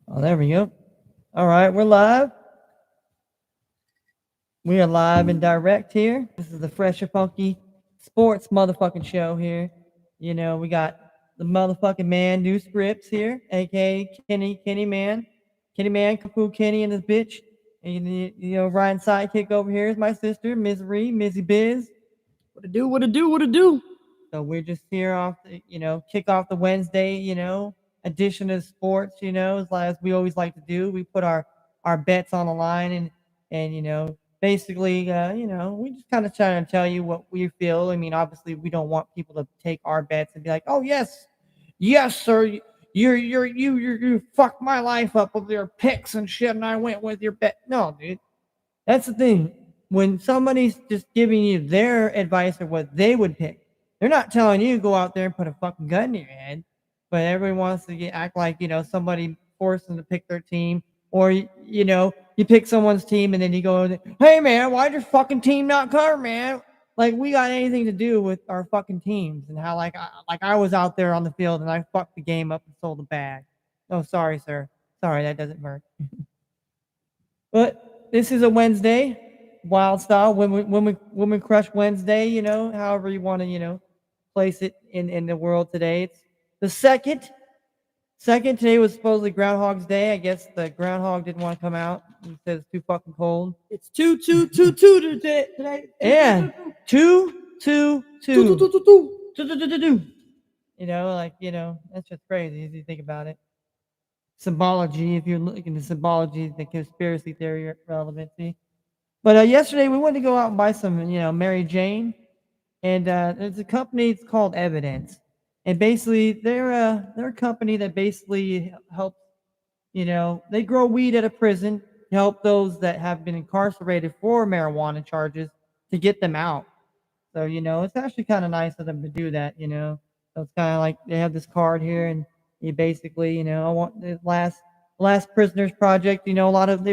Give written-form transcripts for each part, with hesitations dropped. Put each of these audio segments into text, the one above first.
Oh, there we go. All right, we're live. We are live and direct here. This is the Fresh and Funky Sports motherfucking show here. You know, we got the motherfucking man, New Scripts here, aka Kenny Man. Kenny Man, Kung Fu Kenny and his bitch. And Ryan's sidekick over here is my sister, Misery, Mizzy Biz. What to do? What to do? What to do? So we're just here off the, kick off the Wednesday, edition of sports, as we always like to do. We put our bets on the line and basically, we just kind of try to tell you what we feel. I mean, obviously, we don't want people to take our bets and be like, oh yes, yes, sir, you fucked my life up with your picks and shit, and I went with your bet. No, dude, that's the thing. When somebody's just giving you their advice or what they would pick, they're not telling you to go out there and put a fucking gun in your head. But everyone wants to act like somebody forced them to pick their team, or you pick someone's team and then you go, "Hey man, why'd your fucking team not cover, man?" Like we got anything to do with our fucking teams and how I was out there on the field and I fucked the game up and sold the bag. Oh, sorry, sir. Sorry, that doesn't work. But this is a Wednesday, wild style, women crush Wednesday, however you want to, place it in the world today. It's the second today was supposedly Groundhog's Day. I guess the groundhog didn't want to come out. He said it's too fucking cold. It's two today. Yeah, two. Two. That's just crazy if you think about it. Symbology, if you're looking at symbology, the conspiracy theory relevancy. But yesterday we went to go out and buy some, Mary Jane, and there's a company. It's called Evidence, and basically they're a company that basically helps. They grow weed at a prison to help those that have been incarcerated for marijuana charges to get them out. So it's actually kind of nice of them to do that. So it's kind of like they have this card here, and you basically, I want the last prisoners project. A lot of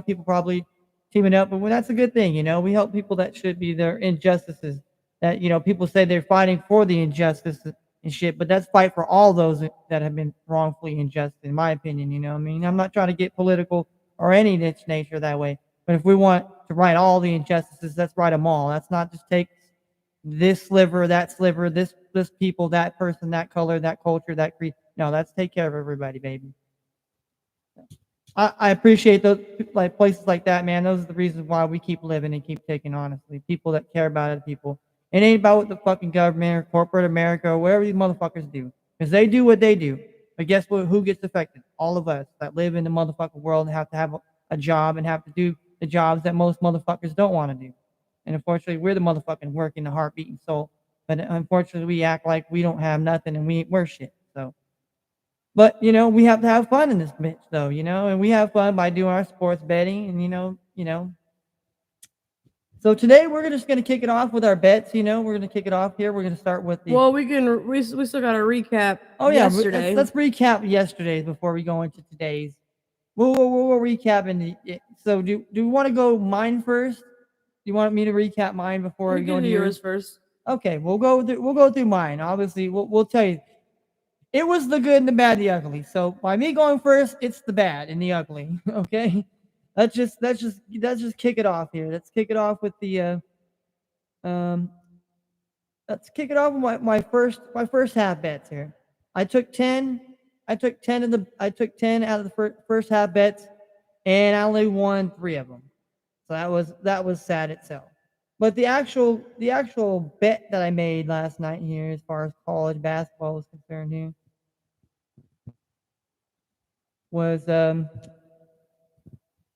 people probably teaming up, but that's a good thing. We help people that should be their injustices. That people say they're fighting for the injustice and shit, but that's fight for all those that have been wrongfully unjust, in my opinion. I mean, I'm not trying to get political or any niche nature that way, but if we want to right all the injustices, let's right them all. That's not just take this sliver, that sliver, this people, that person, that color, that culture, that creed. No, let's take care of everybody, baby. I appreciate those like places like that, man. Those are the reasons why we keep living and keep taking. Honestly, people that care about other people. It ain't about what the fucking government or corporate America or whatever these motherfuckers do, because they do what they do. But guess what? Who gets affected? All of us that live in the motherfucking world and have to have a job and have to do the jobs that most motherfuckers don't want to do. And unfortunately, we're the motherfucking working, the heartbeat and soul. But unfortunately, we act like we don't have nothing and we ain't worth shit. So, but we have to have fun in this bitch, though. And we have fun by doing our sports betting, and So today we're just gonna kick it off with our bets. We're gonna kick it off here. We're gonna start with the. Well, we still got to recap. Oh yeah, yesterday. let's recap yesterday's before we go into today's. We'll recap in the. So do we want to go mine first? Do you want me to recap mine before we go into yours first? Okay, we'll go through mine. Obviously, we'll tell you. It was the good and the bad, the ugly. So by me going first, it's the bad and the ugly. Okay, let's just kick it off here. Let's kick it off with the um. Let's kick it off with my first half bets here. I took 10. I took 10 out of the first half bets, and I only won 3 of them. So that was sad itself. But the actual bet that I made last night here, as far as college basketball was concerned here, was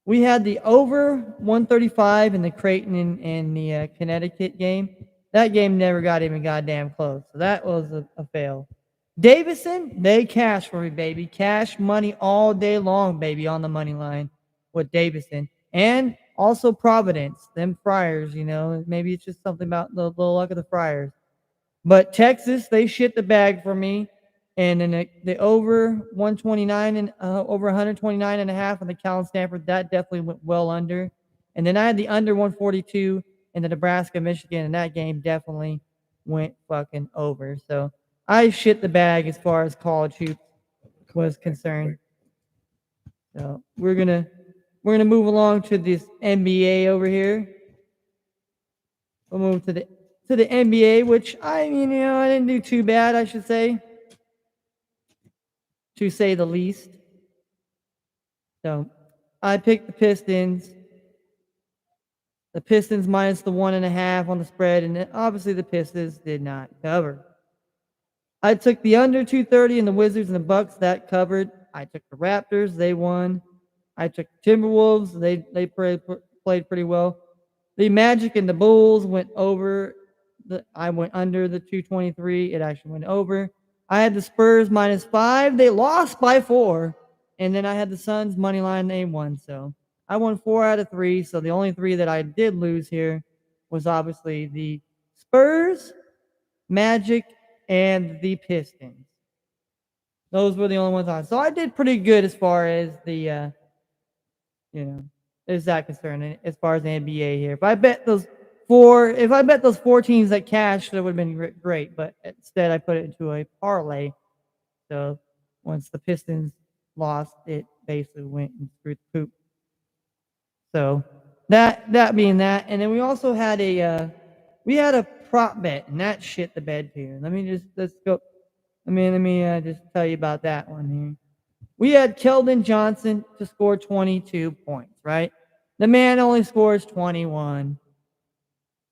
we had the over 135 in the Creighton and the Connecticut game. That game never got even goddamn close. So that was a fail. Davison, they cash for me, baby. Cash money all day long, baby, on the money line with Davison. And also Providence, them Friars, maybe it's just something about the luck of the Friars. But Texas, they shit the bag for me. And then the over 129 and over 129 and a half on the Cal and Stanford, that definitely went well under. And then I had the under 142 in the Nebraska Michigan, and that game definitely went fucking over. So I shit the bag as far as college hoops was concerned. So we're gonna move along to this NBA over here. We'll move to the NBA, which I mean, I didn't do too bad, I should say, to say the least. So I picked the Pistons. The Pistons minus the 1.5 on the spread, and obviously the Pistons did not cover. I took the under 230 and the Wizards and the Bucks. That covered. I took the Raptors. They won. I took the Timberwolves. They played pretty well. The Magic and the Bulls went over. I went under the 223. It actually went over. I had the Spurs -5. They lost by 4. And then I had the Suns money line. They won. So I won 4 out of 3. So the only 3 that I did lose here was obviously the Spurs, Magic, and the Pistons. Those were the only ones on. So I did pretty good as far as the, is that concerned as far as the NBA here. If I bet those 4 teams that cashed, that would have been great. But instead, I put it into a parlay. So once the Pistons lost, it basically went and screwed the poop. So that being that, and then we also had a prop bet, and that shit the bed too. Let's go. Let me just tell you about that one here. We had Keldon Johnson to score 22 points, right? The man only scores 21.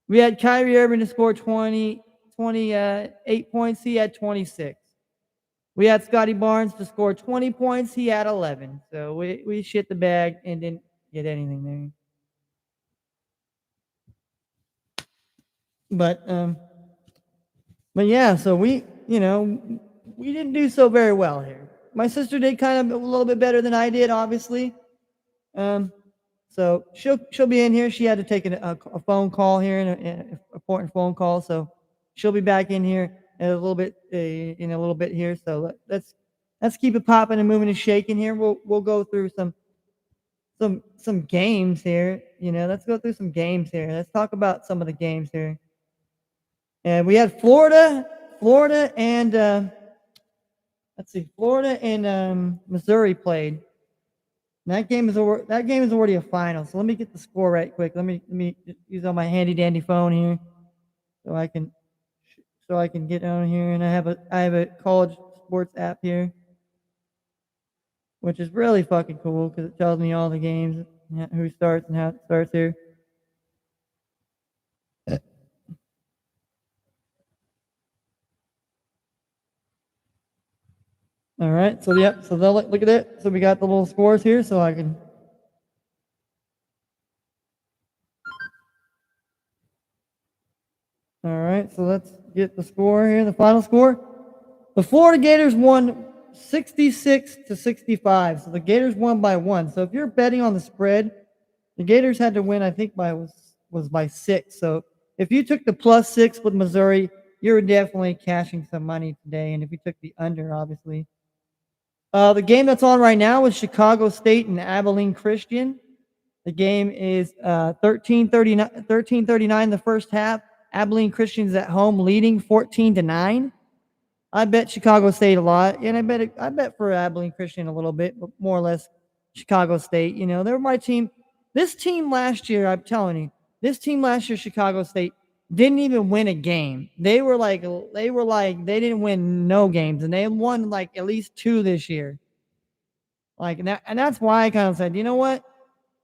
We had Kyrie Irving to score 28 points. He had 26. We had Scotty Barnes to score 20 points. He had 11. So we shit the bag and didn't get anything there. But yeah, so we didn't do so very well here. My sister did kind of a little bit better than I did, obviously. So she'll be in here. She had to take a phone call here, an important phone call. So she'll be back in here in a little bit here. So let's keep it popping and moving and shaking here. We'll go through some games here. Let's go through some games here. Let's talk about some of the games here. And we had Florida and Florida and Missouri played. And that game is already a final. So let me get the score right quick. Let me use on my handy dandy phone here, so I can get on here. And I have a college sports app here, which is really fucking cool because it tells me all the games, who starts and how it starts here. All right, so they'll look at it. So we got the little scores here, so I can. All right, so let's get the score here. The final score: the Florida Gators won 66-65. So the Gators won by 1. So if you're betting on the spread, the Gators had to win. I think was by 6. So if you took the +6 with Missouri, you're definitely cashing some money today. And if you took the under, obviously. The game that's on right now is Chicago State and Abilene Christian. The game is 13-39 the first half. Abilene Christian's at home leading 14-9. I bet Chicago State a lot, and I bet for Abilene Christian a little bit, but more or less Chicago State. They're my team. This team last year, I'm telling you, Chicago State didn't even win a game. They didn't win no games, and they won like at least 2 this year. Like that, and that's why I kind of said, you know what,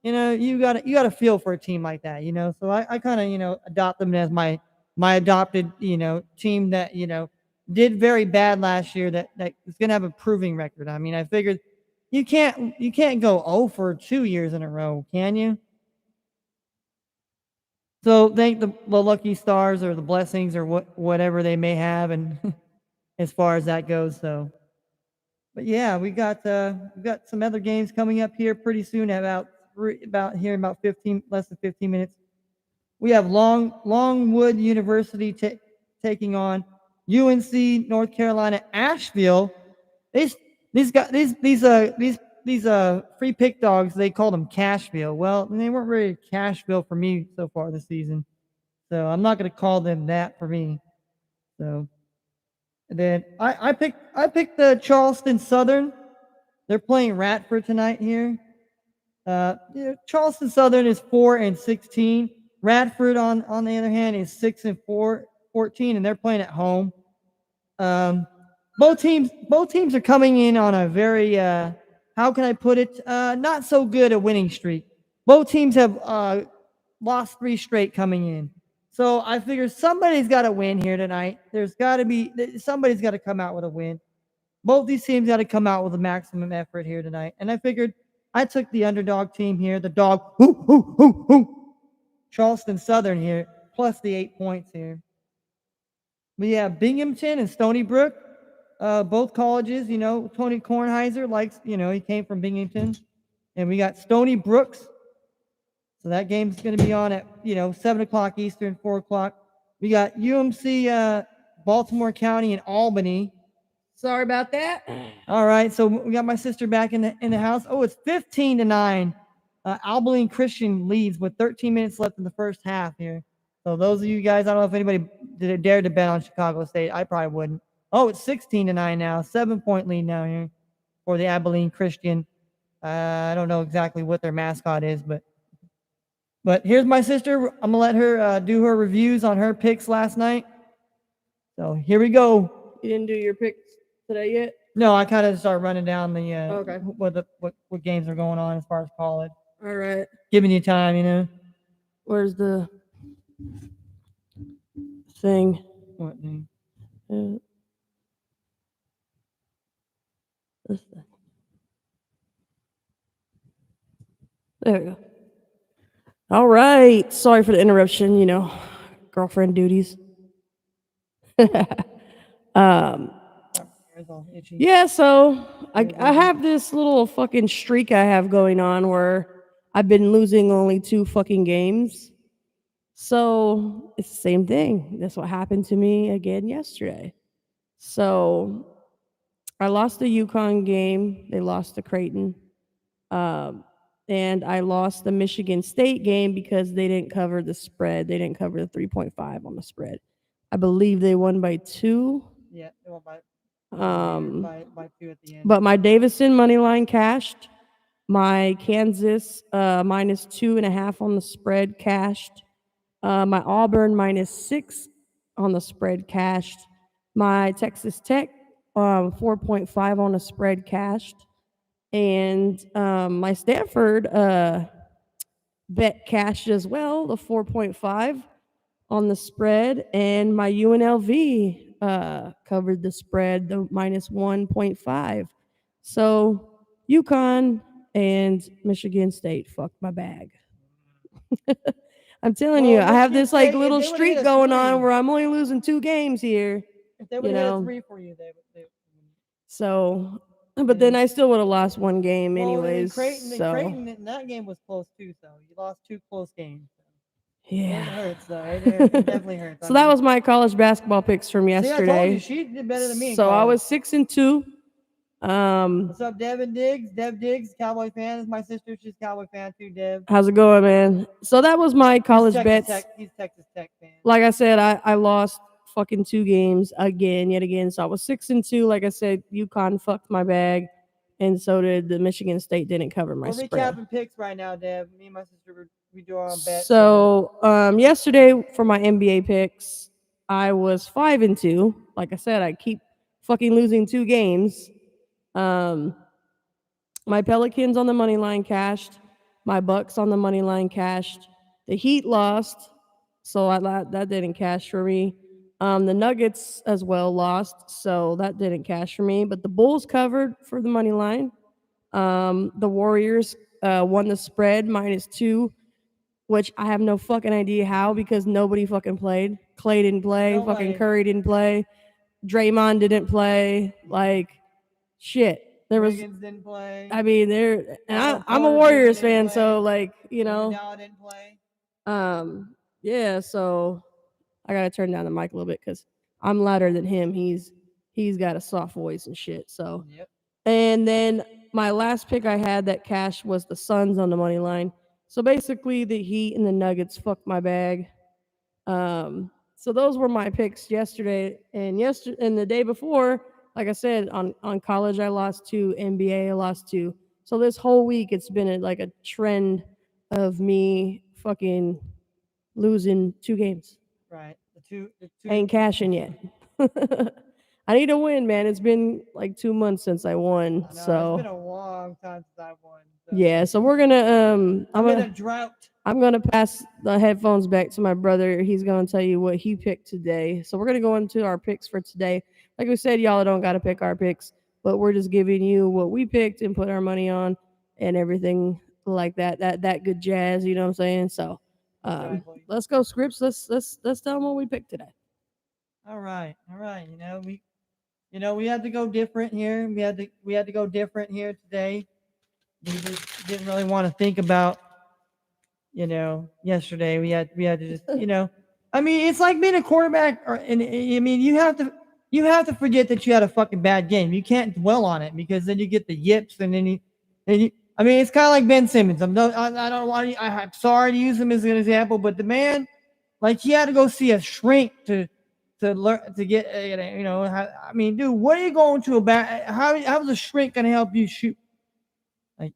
you got to feel for a team like that, So I kind of adopt them as my adopted team that did very bad last year that is gonna have a proving record. I mean, I figured you can't go 0 for 2 years in a row, can you? So thank the lucky stars or the blessings or whatever they may have, and as far as that goes. So, but yeah, we got some other games coming up here pretty soon. About 15 less than 15 minutes. We have Longwood University taking on UNC North Carolina Asheville. These free pick dogs, they called them Cashville. Well, they weren't really Cashville for me so far this season, so I'm not going to call them that for me. So, and then I picked the Charleston Southern They're playing Radford tonight here. Charleston Southern is 4-16. Radford, on the other hand, is 6-14, and they're playing at home. Both teams are coming in on a very how can I put it? Not so good a winning streak. Both teams have lost 3 straight coming in. So I figure somebody's got to win here tonight. Somebody's got to come out with a win. Both these teams got to come out with a maximum effort here tonight. And I figured I took the underdog team here, the dog, Charleston Southern here, plus the 8 points here. We have Binghamton and Stony Brook, both colleges. Tony Kornheiser likes, he came from Binghamton. And we got Stony Brooks. So that game's going to be on at, 7 o'clock Eastern, 4 o'clock. We got UMC Baltimore County and Albany. Sorry about that. All right, so we got my sister back in the house. Oh, it's 15-9. Abilene Christian leads with 13 minutes left in the first half here. So those of you guys, I don't know if anybody dared to bet on Chicago State. I probably wouldn't. Oh, it's 16-9 now. 7-point lead now here for the Abilene Christian. I don't know exactly what their mascot is, but here's my sister. I'm gonna let her do her reviews on her picks last night. So here we go. You didn't do your picks today yet? No, I kind of start running down the Okay. what games are going on as far as college. All right. Giving you time, Where's the thing? What thing? This thing. There we go. All right. Sorry for the interruption, girlfriend duties. Yeah, so I have this little fucking streak I have going on where I've been losing only 2 fucking games. So it's the same thing. That's what happened to me again yesterday. So I lost the UConn game. They lost to Creighton. And I lost the Michigan State game because they didn't cover the spread. They didn't cover the 3.5 on the spread. I believe they won by 2. Yeah, they won by 2 at the end. But my Davison money line cashed. My Kansas minus 2.5 on the spread cashed. My Auburn minus 6 on the spread cashed. My Texas Tech 4.5 on the spread cashed. And my Stanford bet cashed as well, the 4.5 on the spread. And my UNLV covered the spread, the minus 1.5. So UConn and Michigan State fucked my bag. I'm telling you, I have this little streak going on where I'm only losing 2 games here. If they would have hit a 3 for you, they would. So, but then I still would have lost 1 game anyways. Creighton, in that game was close too, so you lost 2 close games. Yeah. It hurts, though. It definitely hurts. So that was my college basketball picks from yesterday. See, I told you, she did better than me. So I was 6-2. What's up, Devin Diggs? Dev Diggs, Cowboy fan. Is my sister. She's a Cowboy fan too, Dev. How's it going, man? So that was my college bets. He's Texas Tech fan. Like I said, I lost fucking 2 games yet again. So I was 6-2. Like I said, UConn fucked my bag, and so did the Michigan State. Didn't cover my spread. We're recapping picks right now, Dev. Me and my sister we do our own bets. So yesterday for my NBA picks, I was 5-2. Like I said, I keep fucking losing 2 games. My Pelicans on the money line cashed. My Bucks on the money line cashed. The Heat lost, so that didn't cash for me. The Nuggets as well lost, so that didn't cash for me. But the Bulls covered for the money line. The Warriors won the spread -2, which I have no fucking idea how, because nobody fucking played. Clay didn't play. Nobody. Fucking Curry didn't play. Draymond didn't play. Like, shit. Wiggins didn't play. I mean, I'm a Warriors fan, so like, Iguodala didn't play. Yeah, so I gotta turn down the mic a little bit because I'm louder than him. He's got a soft voice and shit. So, Yep. And then my last pick I had that cash was the Suns on the money line. So basically, the Heat and the Nuggets fucked my bag. So those were my picks yesterday, and the day before like I said, on college I lost 2, NBA I lost 2. So this whole week it's been like a trend of me fucking losing 2 games. Right. The two. Ain't cashing yet. I need to win, man. It's been like 2 months since I won. I know it's So been a long time since I won. So yeah, so we're gonna I'm in a drought. I'm gonna pass the headphones back to my brother. He's gonna tell you what he picked today. So we're gonna go into our picks for today. Like we said, y'all don't gotta pick our picks, but we're just giving you what we picked and put our money on and everything like that. That good jazz, you know what I'm saying? So Exactly. let's go, Scripts. Let's tell them what we picked today. All right. We had to go different here. We had to go different here today. We just didn't really want to think about, yesterday. We had to just, I mean, it's like being a quarterback, and I mean, you have to forget that you had a fucking bad game. You can't dwell on it because then you get the yips, and then you. I mean, it's kind of like Ben Simmons. I don't want. I'm sorry to use him as an example, but the man, like, he had to go see a shrink to learn to get. I mean, dude, what are you going to about? How's a shrink gonna help you shoot? Like,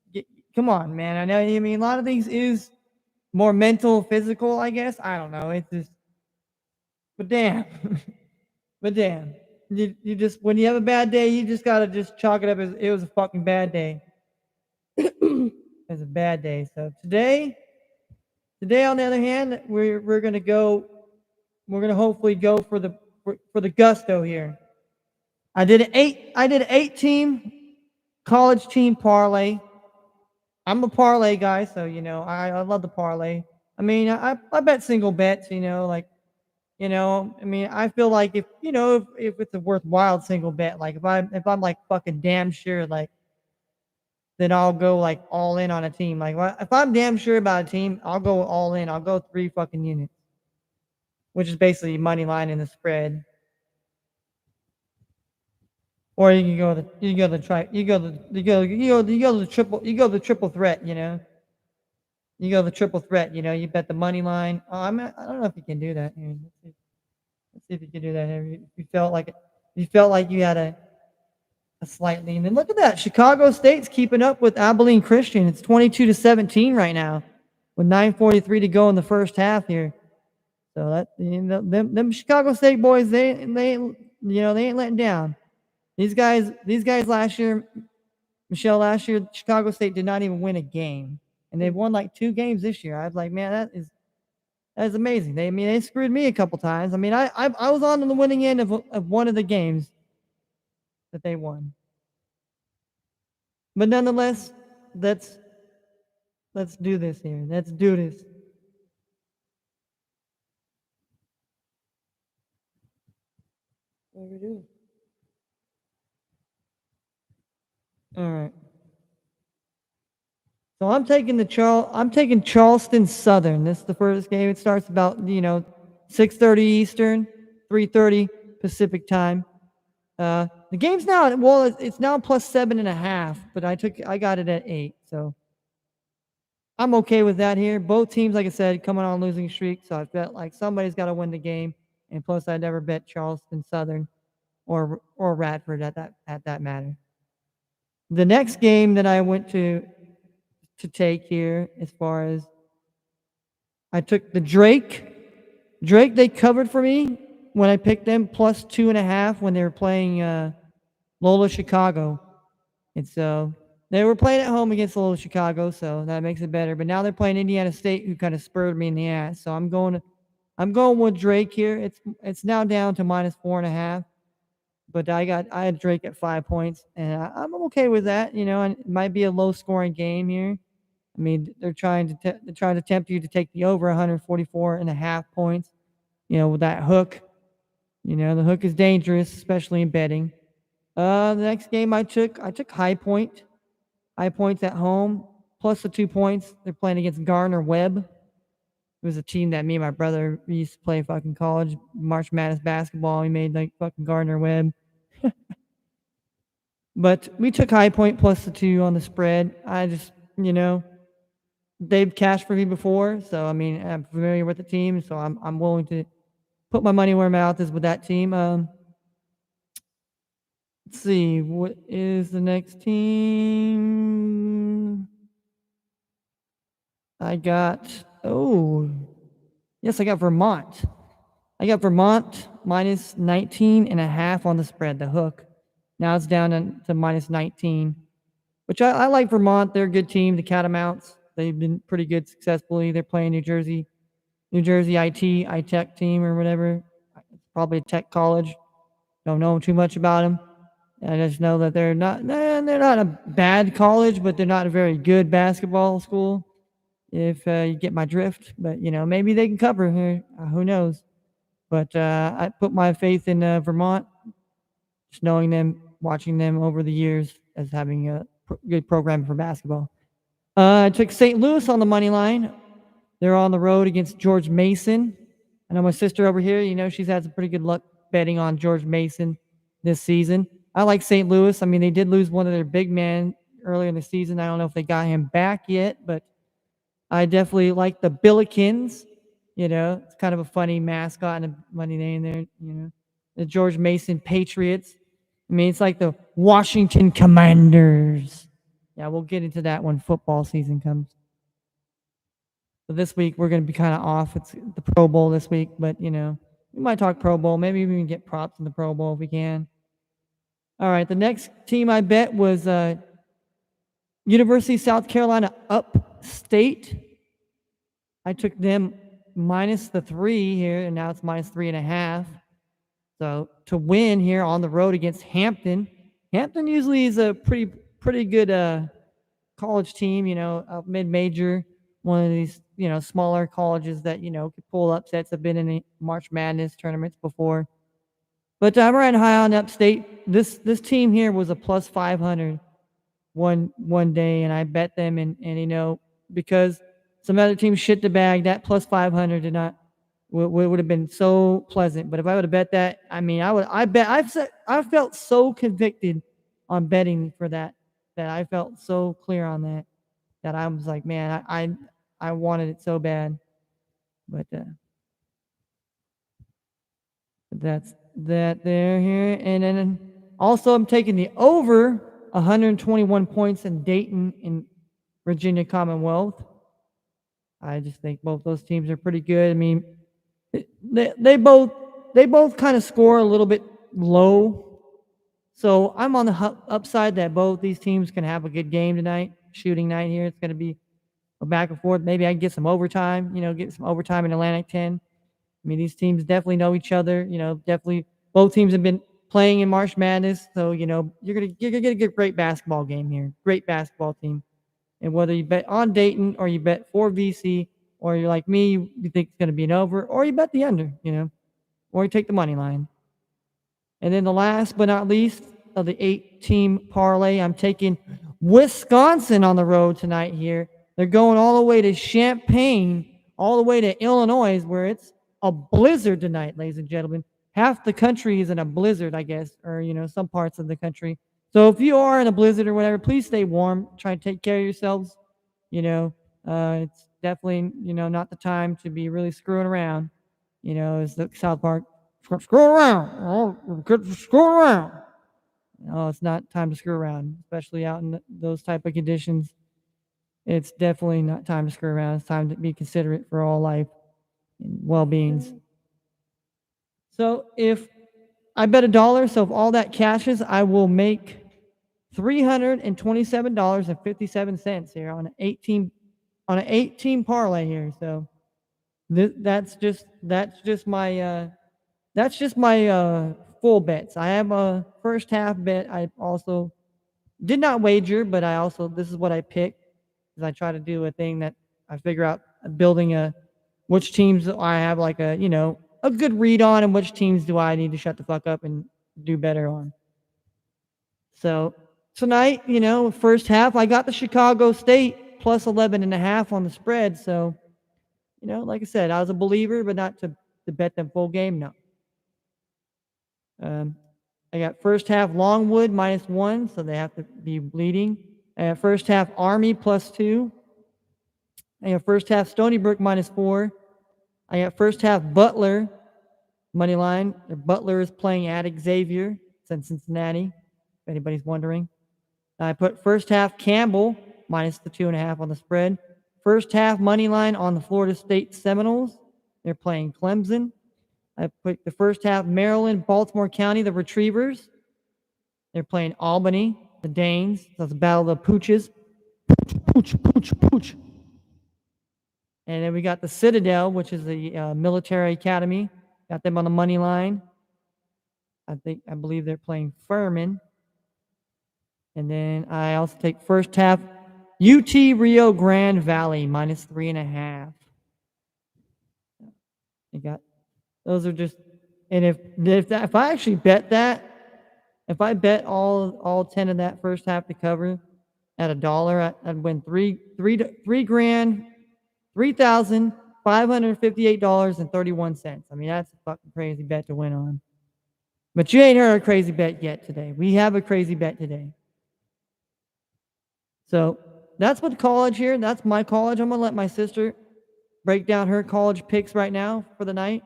come on, man. I know. I mean, a lot of things is more mental, physical, I guess. I don't know. It's just, but damn, but damn, you just when you have a bad day, you just gotta just chalk it up as it was a fucking bad day. It's a bad day. So today on the other hand, we're gonna go. We're gonna hopefully go for the gusto here. I did an 8 team college team parlay. I'm a parlay guy, so I love the parlay. I mean, I bet single bets. I mean, I feel like if it's a worthwhile single bet, like if I'm like fucking damn sure, like, then I'll go like all in on a team. Like, if I'm damn sure about a team, I'll go all in. I'll go 3 fucking units, which is basically money line in the spread. Or you go the tri you go the you go the triple threat. You go the triple threat. You bet the money line. Oh, I don't know if you can do that. Here, let's see if you can do that. If you felt like you had a slight lean. And look at that. Chicago State's keeping up with Abilene Christian. It's 22-17 right now, with 9:43 to go in the first half here. So that them Chicago State boys, they ain't letting down. These guys last year, Michelle, last year Chicago State did not even win a game, and they've won like 2 games this year. I was like, man, that is amazing. They screwed me a couple times. I mean, I was on the winning end of one of the games that they won. But nonetheless, let's do this here. Let's do this. What are we doing? All right. So I'm taking Charleston Southern. This is the first game. It starts about 6:30 Eastern, 3:30 Pacific time. The game's now, well, it's now plus 7.5, but I got it at 8, so I'm okay with that here. Both teams, like I said, coming on a losing streak, so I felt like somebody's got to win the game. And plus, I never bet Charleston Southern or Radford at that matter. The next game that I went to take here, as far as I took the Drake. They covered for me when I picked them plus 2.5 when they were playing Lola Chicago. And so they were playing at home against Lola Chicago, so that makes it better. But now they're playing Indiana State, who kind of spurred me in the ass. So I'm going with Drake here. It's now down to minus 4.5. But I had Drake at 5 points, and I'm okay with that. And it might be a low scoring game here. I mean, they're trying to tempt you to take the over 144.5 points. With that hook. The hook is dangerous, especially in betting. The next game I took High Point. High Point's at home, plus the 2 points. They're playing against Gardner Webb. It was a team that me and my brother used to play fucking college March Madness basketball. We made like fucking Gardner Webb. But we took High Point plus the 2 on the spread. I just, they've cashed for me before, so I mean, I'm familiar with the team, so I'm willing to put my money where my mouth is with that team. Let's see, what is the next team? I got, yes, I got Vermont. I got Vermont minus 19.5 on the spread, the hook. Now it's down to minus 19, which I like Vermont. They're a good team, the Catamounts. They've been pretty good successfully. They're playing New Jersey iTech team or whatever. It's probably a tech college. Don't know too much about them. I just know that they're not a bad college, but they're not a very good basketball school, if you get my drift. But, maybe they can cover here. Who knows? But I put my faith in Vermont, just knowing them, watching them over the years as having a good program for basketball. I took St. Louis on the money line. They're on the road against George Mason. I know my sister over here, she's had some pretty good luck betting on George Mason this season. I like St. Louis. I mean, they did lose one of their big men earlier in the season. I don't know if they got him back yet, but I definitely like the Billikens. It's kind of a funny mascot and a funny name there. The George Mason Patriots. I mean, it's like the Washington Commanders. Yeah, we'll get into that when football season comes. So this week we're going to be kind of off. It's the Pro Bowl this week, but we might talk Pro Bowl. Maybe we can get props in the Pro Bowl if we can. All right, the next team I bet was University of South Carolina Upstate. I took them minus the 3 here, and now it's minus 3.5. So to win here on the road against Hampton. Hampton usually is a pretty good college team, a mid-major, one of these, smaller colleges that, could pull upsets. Have been in the March Madness tournaments before. But I'm riding high on Upstate. This team here was a plus 500 one day, and I bet them, and because some other teams shit the bag, that plus 500 would have been so pleasant. But if I would have bet that, I mean, I felt so convicted on betting for that I felt so clear on that I was like, man, I wanted it so bad. But that's that there here. And then also I'm taking the over 121 points in Dayton in Virginia Commonwealth. I just think both those teams are pretty good. I mean, they both kind of score a little bit low. So I'm on the upside that both these teams can have a good game tonight. Shooting night here. It's going to be a back and forth. Maybe I can get some overtime, get some overtime in Atlantic 10. I mean, these teams definitely know each other. Definitely both teams have been playing in March Madness. So, you're gonna get a great basketball game here. Great basketball team. And whether you bet on Dayton or you bet for VC, or you're like me, you think it's going to be an over, or you bet the under, or you take the money line. And then the last but not least of the 8-team parlay, I'm taking Wisconsin on the road tonight here. They're going all the way to Champaign, all the way to Illinois, where it's a blizzard tonight, ladies and gentlemen. Half the country is in a blizzard, I guess, or, some parts of the country. So if you are in a blizzard or whatever, please stay warm. Try to take care of yourselves. It's definitely, not the time to be really screwing around. As the South Park, screw around. Screw around. No, it's not time to screw around, especially out in those type of conditions. It's definitely not time to screw around. It's time to be considerate for all life and well-beings. So if I bet $1, so if all that cashes, I will make $327.57 here on an 18 parlay here. So that's just my full bets. I have a first half bet. I also did not wager, but this is what I picked, because I try to do a thing that I figure out building which teams I have like a good read on, and which teams do I need to shut the fuck up and do better on. So tonight, first half, I got the Chicago State plus 11.5 on the spread. So, like I said, I was a believer, but not to bet them full game. No. I got first half Longwood -1, so they have to be bleeding. I got first half Army +2. I got first half Stony Brook -4. I got first half Butler money line. Butler is playing at Xavier. It's in Cincinnati. if anybody's wondering. I put first half Campbell minus the 2.5 on the spread. First half money line on the Florida State Seminoles. They're playing Clemson. I put the first half Maryland, Baltimore County, the Retrievers. They're playing Albany, the Danes. So it's a battle of the Pooches. Pooch. And then we got the Citadel, which is the military academy. Got them on the money line. I believe they're playing Furman. And then I also take first half UT Rio Grande Valley minus 3.5. You got those are just, and if I actually bet that, if I bet all 10 of that first half to cover at $1, I'd win $3,558.31. I mean, that's a fucking crazy bet to win on. But you ain't heard a crazy bet yet today. We have a crazy bet today. So that's what college here. That's my college. I'm gonna let my sister break down her college picks right now for the night,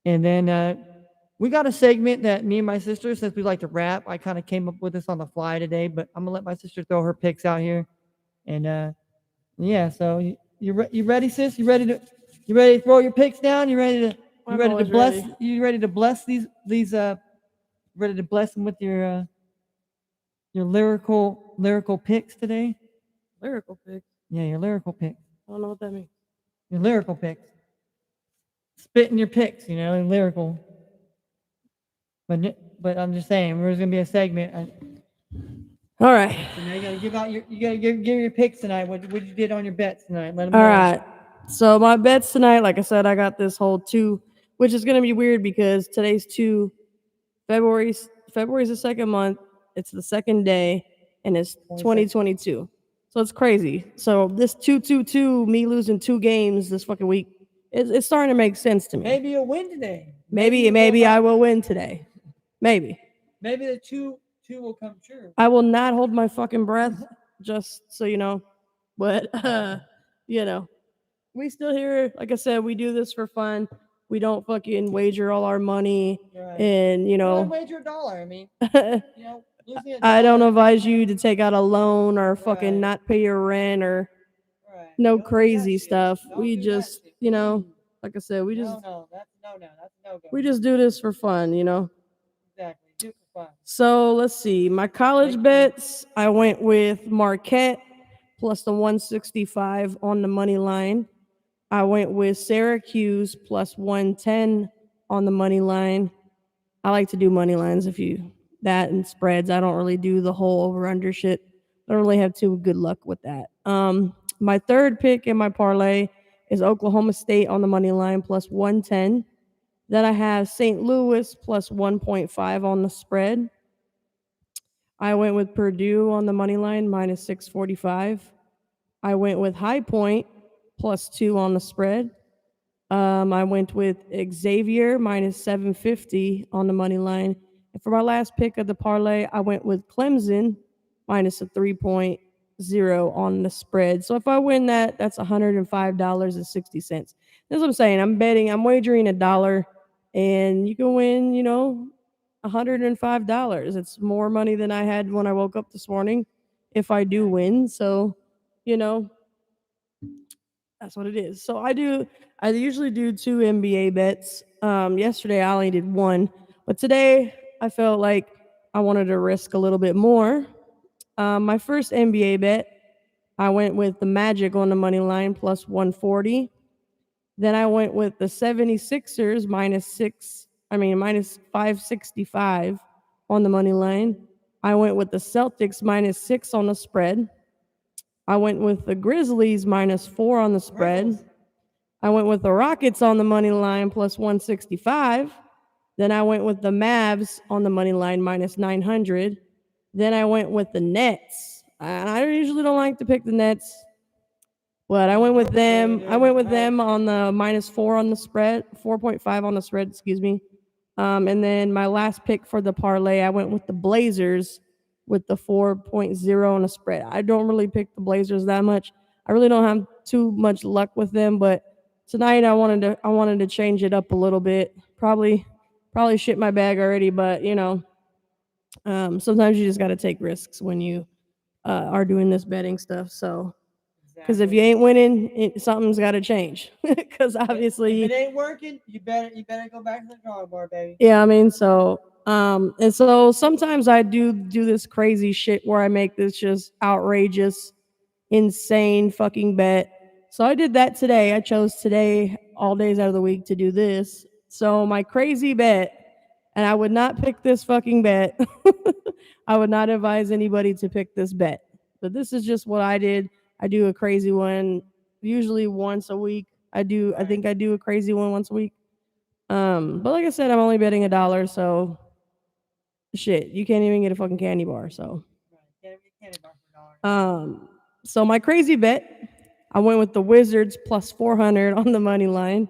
and then we got a segment that me and my sister, since we like to rap, I kind of came up with this on the fly today. But I'm gonna let my sister throw her picks out here, and yeah. So you ready, sis? You ready to throw your picks down? You ready to bless? Ready. You ready to bless these ready to bless them with your lyrical picks today? Lyrical picks. Yeah, your lyrical picks. I don't know what that means. Your lyrical picks. Spitting your picks, lyrical. But I'm just saying, there's gonna be a segment. All right. So now you gotta give your picks tonight. What you did on your bets tonight? Let them All know. right. So my bets tonight, like I said, I got this whole 2, which is gonna be weird because today's 2. February's the second month. It's the second day, and it's 2022. So it's crazy. So this 2-2-2, me losing 2 games this fucking week, it's starting to make sense to me. Maybe you'll win today. Maybe I will win today. Maybe. Maybe the two will come true. I will not hold my fucking breath, just so you know. But we still here. Like I said, we do this for fun. We don't fucking wager all our money, Right. and wager $1. I mean, losing I don't $1. advise you to take out a loan or fucking Right. not pay your rent or Right. no Don't do that crazy shit. stuff. Don't We do that just, shit, like I said, we just No, that's no. That's no go. we just do this for fun. Exactly. Do it for fun. So let's see. My college bets, I went with Marquette plus the 165 on the money line. I went with Syracuse plus 110 on the money line. I like to do money lines that and spreads. I don't really do the whole over under shit. I don't really have too good luck with that. My third pick in my parlay is Oklahoma State on the money line plus 110. Then I have St. Louis plus 1.5 on the spread. I went with Purdue on the money line minus 645. I went with High Point plus 2 on the spread. I went with Xavier minus 750 on the money line. And for my last pick of the parlay, I went with Clemson minus a 3.0 on the spread. So if I win that, that's $105.60. That's what I'm saying. I'm wagering $1, and you can win, $105. It's more money than I had when I woke up this morning if I do win. So, that's what it is. So I usually do 2 NBA bets. Yesterday I only did 1, but today I felt like I wanted to risk a little bit more. My first NBA bet, I went with the Magic on the money line plus 140. Then I went with the 76ers minus 565 on the money line. I went with the Celtics minus 6 on the spread. I went with the Grizzlies minus 4 on the spread. I went with the Rockets on the money line plus 165. Then I went with the Mavs on the money line minus 900. Then I went with the Nets. And I usually don't like to pick the Nets, but I went with them. I went with them on the minus 4 on the spread, 4.5 on the spread, excuse me. And then my last pick for the parlay, I went with the Blazers with the 4.0 on the spread. I don't really pick the Blazers that much. I really don't have too much luck with them, but tonight I wanted to change it up a little bit. Probably shit my bag already, but Sometimes you just got to take risks when you are doing this betting stuff. So, because if you ain't winning, something's got to change. Because If obviously, it ain't working, you better go back to the drawing board, baby. yeah, I mean, so and so sometimes I do this crazy shit where I make this just outrageous, insane fucking bet. So I did that today. I chose today all days out of the week to do this. So my crazy bet, and I would not pick this fucking bet. I would not advise anybody to pick this bet. But this is just what I did. I do a crazy one usually once a week. I think I do a crazy one once a week. But like I said, I'm only betting $1, so shit, you can't even get a fucking candy bar. So, so my crazy bet, I went with the Wizards plus 400 on the money line.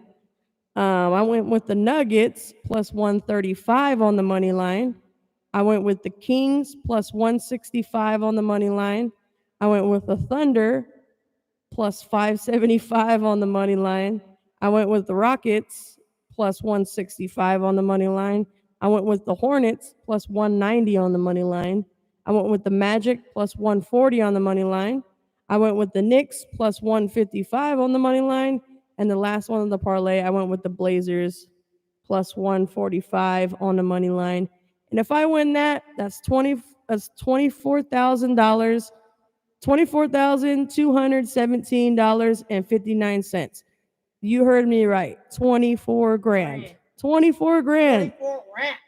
I went with the Nuggets plus 135 on the money line. I went with the Kings plus 165 on the money line. I went with the Thunder plus 575 on the money line. I went with the Rockets plus 165 on the money line. I went with the Hornets plus 190 on the money line. I went with the Magic plus 140 on the money line. I went with the Knicks plus 155 on the money line. And the last one of the parlay, I went with the Blazers plus 145 on the money line. And if I win that, that's $24,000, $24,217.59. You heard me right. 24 grand. 24 grand.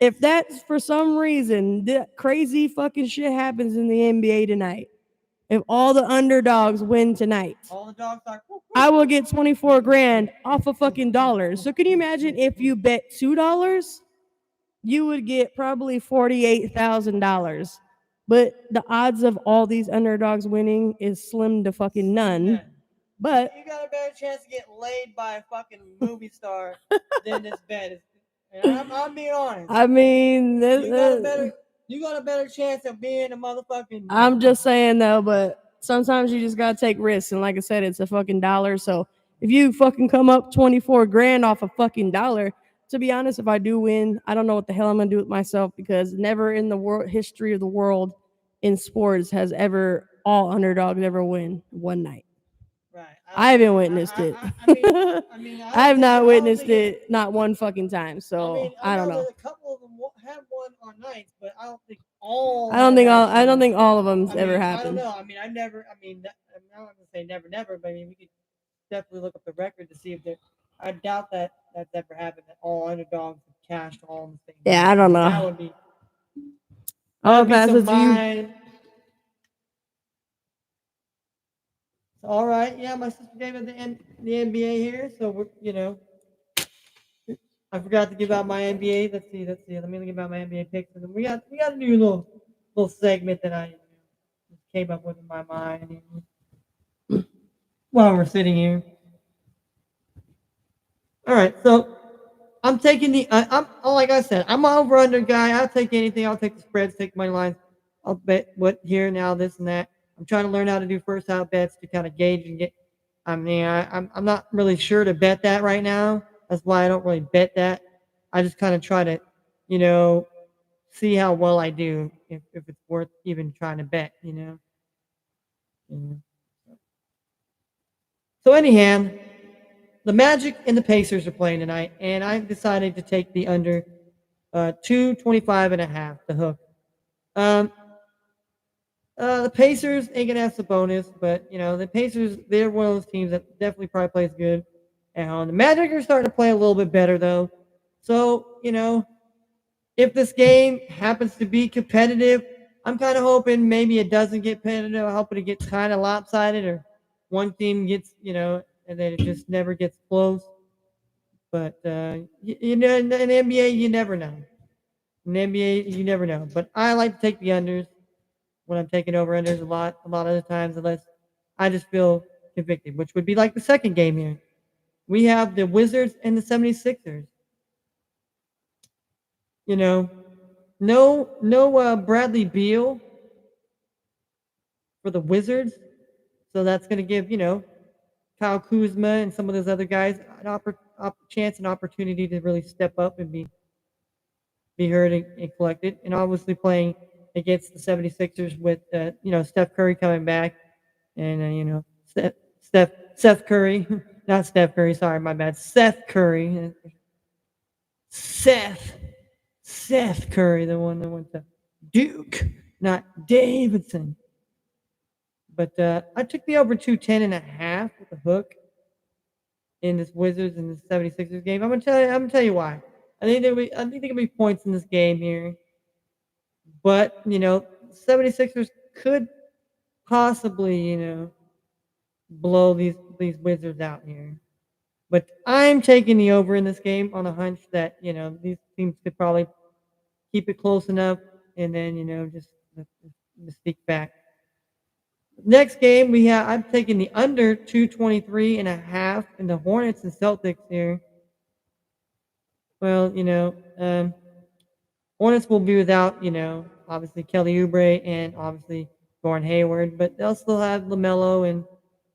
If that's for some reason that crazy fucking shit happens in the NBA tonight, if all the underdogs win tonight, All the dogs are. I will get 24 grand off a fucking dollar. So can you imagine if you bet $2, you would get probably $48,000. But the odds of all these underdogs winning is slim to fucking none. But you got a better chance to get laid by a fucking movie star than this bet. And I'm being honest. I mean, you got a better chance of being a motherfucking. I'm just saying though, but sometimes you just gotta take risks. And like I said, it's a fucking dollar. So if you fucking come up 24 grand off a fucking dollar, to be honest, if I do win, I don't know what the hell I'm gonna do with myself, because never in the world history of the world in sports has ever all underdogs ever win one night. Right. I haven't witnessed it. I have not witnessed it not one fucking time. So I don't know. A couple of them have won on nights, but I don't think all. I don't think all of them's ever happened. I don't know. I mean, I never. I mean, I'm not gonna say never, never, but I mean, we could definitely look up the record to see if there. I doubt that that's ever happened. That all underdogs have cashed all in the same. Yeah, I don't know. That would be. I'll pass it to you. All right, yeah, my sister gave it the NBA here, so we're I forgot to give out my NBA. Let's see. Let me give out my NBA picks, and then we got a new little segment that I came up with in my mind while we're sitting here. All right, so I'm taking I'm like I said, I'm an over under guy. I'll take anything. I'll take the spreads, take money lines. I'll bet what here now, this and that. I'm trying to learn how to do first out bets to kind of gauge and get. I mean, I'm not really sure to bet that right now. That's why I don't really bet that. I just kind of try to, see how well I do if it's worth even trying to bet. So anyhow, the Magic and the Pacers are playing tonight, and I decided to take the under 225.5, the hook. The Pacers ain't gonna have Sabonis, but the Pacers, they're one of those teams that definitely probably plays good at home. The Magic are starting to play a little bit better though. So, if this game happens to be competitive, I'm kind of hoping maybe it doesn't get competitive. I'm hoping it gets kind of lopsided, or one team gets, and then it just never gets close. But in the NBA, you never know. In the NBA, you never know. But I like to take the unders when I'm taking over unders a lot of the times, unless I just feel convicted, which would be like the second game here. We have the Wizards and the 76ers. No Bradley Beal for the Wizards. So that's going to give, Kyle Kuzma and some of those other guys an chance and opportunity to really step up and be be heard and collected. And obviously playing against the 76ers with Steph Curry coming back, and Seth Curry, not Steph Curry. Sorry, my bad. Seth Curry, Seth Seth Curry, the one that went to Duke, not Davidson. But I took the over 210.5 with the hook in this Wizards and the 76ers game. I'm gonna tell you why. I think there could be points in this game here. But, 76ers could possibly, blow these Wizards out here. But I'm taking the over in this game on a hunch that, these teams could probably keep it close enough and then, just the sneak back. Next game I'm taking the under 223.5 in the Hornets and Celtics here. Well, Hornets will be without, obviously Kelly Oubre and obviously Gordon Hayward, but they'll still have LaMelo and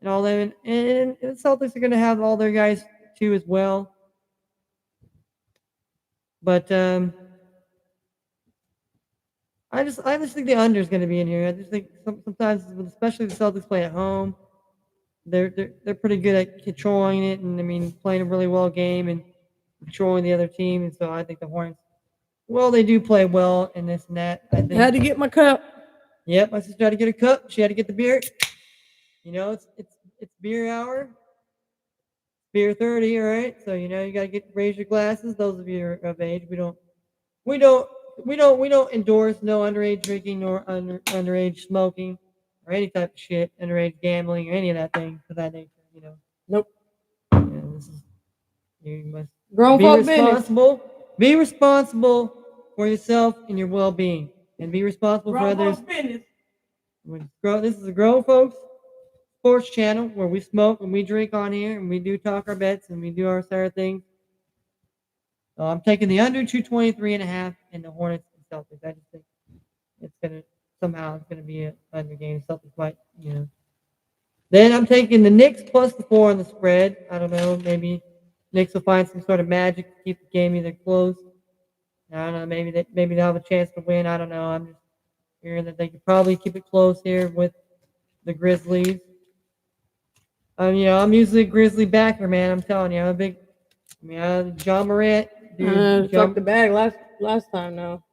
all them. And the Celtics are going to have all their guys too as well. But I just think the under is going to be in here. I just think sometimes, especially the Celtics play at home, they're pretty good at controlling it, and I mean playing a really well game and controlling the other team. And so I think the Hornets, well, they do play well in this and that. I think. Had to get my cup. Yep, my sister had to get a cup. She had to get the beer. It's beer hour. Beer 30, all right. So you got to raise your glasses. Those of you who are of age, we don't endorse no underage drinking nor underage smoking or any type of shit, underage gambling or any of that thing for that nature. Nope. You must Grown be folk business. responsible. Be responsible for yourself and your well-being, and be responsible for Grown others. folks business. This is a grown folks sports channel where we smoke and we drink on here and we do talk our bets and we do our sort of things. So I'm taking the under 223.5 in the Hornets and Celtics. I just think it's gonna be an under game. Celtics might, Then I'm taking the Knicks plus the 4 on the spread. I don't know, maybe Knicks will find some sort of magic to keep the game either close. I don't know, maybe they'll have a chance to win. I don't know. I'm just hearing that they could probably keep it close here with the Grizzlies. I'm usually a Grizzly backer, man. I'm telling you, John Morant, dude. Struck the bag last time now.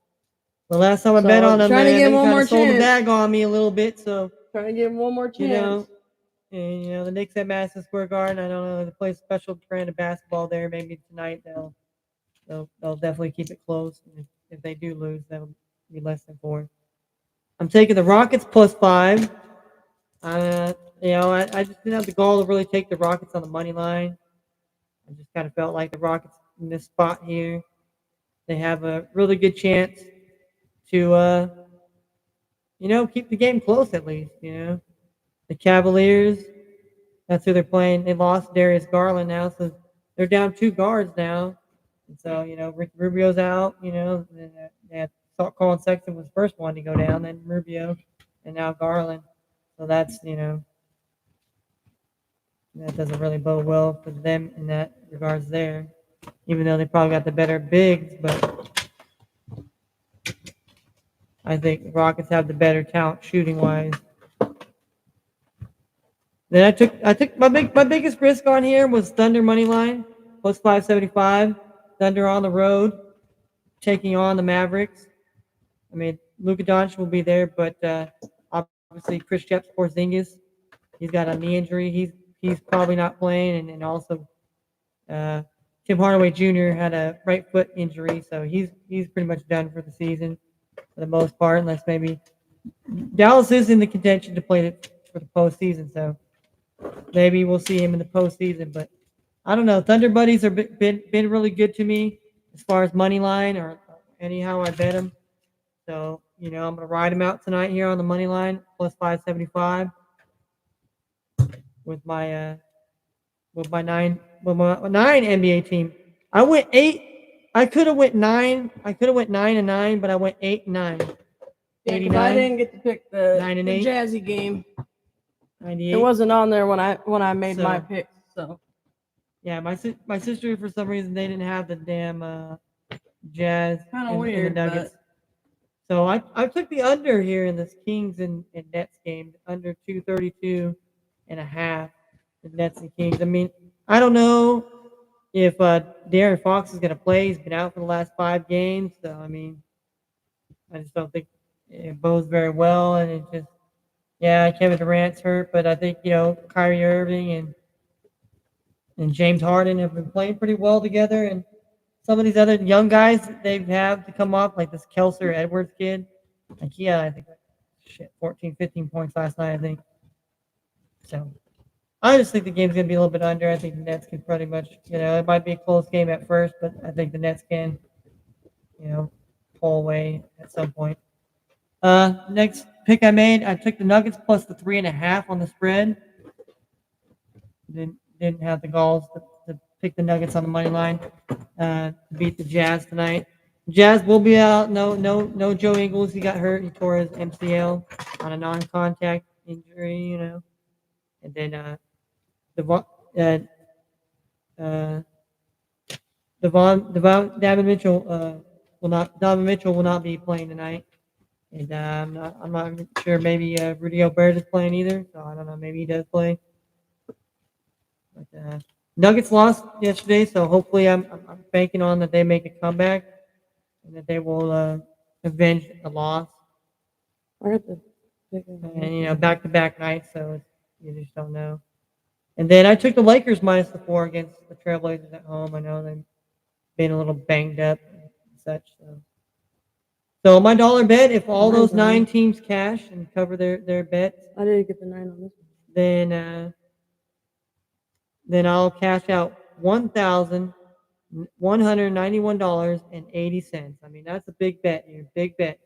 The last time I So, bet on him, trying to man, get he one kind more of sold the chance. bag on me a little bit. So Trying to give him one more chance. and the Knicks at Madison Square Garden. I don't know. They play a special brand of basketball there. Maybe tonight they'll definitely keep it close. If they do lose, that'll be less than 4. I'm taking the Rockets plus 5. I just didn't have the gall to really take the Rockets on the money line. I just kind of felt like the Rockets in this spot here, they have a really good chance to, keep the game close at least. The Cavaliers, that's who they're playing. They lost Darius Garland now, so they're down 2 guards now. And so, Rick Rubio's out, and they had Colin Sexton was the first one to go down, then Rubio, and now Garland. So that's, that doesn't really bode well for them in that regards there, even though they probably got the better bigs. But I think the Rockets have the better talent shooting wise. Then I took my biggest risk on here was Thunder money line plus 575. Thunder on the road, taking on the Mavericks. I mean, Luka Doncic will be there, but obviously Kristaps Porzingis, he's got a knee injury. He's probably not playing, and also Tim Hardaway Jr. had a right foot injury, so he's pretty much done for the season for the most part, unless maybe Dallas is in the contention to play for the postseason, so maybe we'll see him in the postseason. But I don't know. Thunder Buddies have been really good to me as far as money line or anyhow I bet them. So I'm gonna ride them out tonight here on the money line plus 575 with my 9 NBA team. I went 8. I could have went 9. I could have went 9-9, but I went 8-9. Yeah, 'cause I didn't get to pick the 9 and 8. Jazzy game. 98. It wasn't on there when I made my So- pick. So Yeah, my sister for some reason they didn't have the damn Jazz Kinda and the weird, Nuggets. but So I took the under here in this Kings and Nets game, under 232 and a half. The Nets and Kings. I mean, I don't know if De'Aaron Fox is going to play. He's been out for the last 5 games, so I mean, I just don't think it bodes very well. And it just, yeah, Kevin Durant's hurt, but I think Kyrie Irving and James Harden have been playing pretty well together, and some of these other young guys that they have to come up, like this Kelser Edwards kid, like he had, I think, 14, 15 points last night, I think. So I just think the game's going to be a little bit under. I think the Nets can pretty much, it might be a close game at first, but I think the Nets can, pull away at some point. Next pick I made, I took the Nuggets plus the 3.5 on the spread. Didn't have the galls to pick the Nuggets on the money line to beat the Jazz tonight. Jazz will be out. No Joe Ingles. He got hurt. He tore his MCL on a non-contact injury. And then Devon Donovan Mitchell will not be playing tonight. And I'm not sure. Maybe Rudy Gobert is playing either. So I don't know. Maybe he does play. But Nuggets lost yesterday, so hopefully I'm banking on that they make a comeback and that they will avenge the loss. I got the And back-to-back nights, so you just don't know. And then I took the Lakers minus the 4 against the Trailblazers at home. I know they've been a little banged up and such. So my dollar bet, if all those 9 teams cash and cover their bets, I didn't get the 9 on this one. then I'll cash out $1,191.80. I mean, that's a big bet here. Big bet.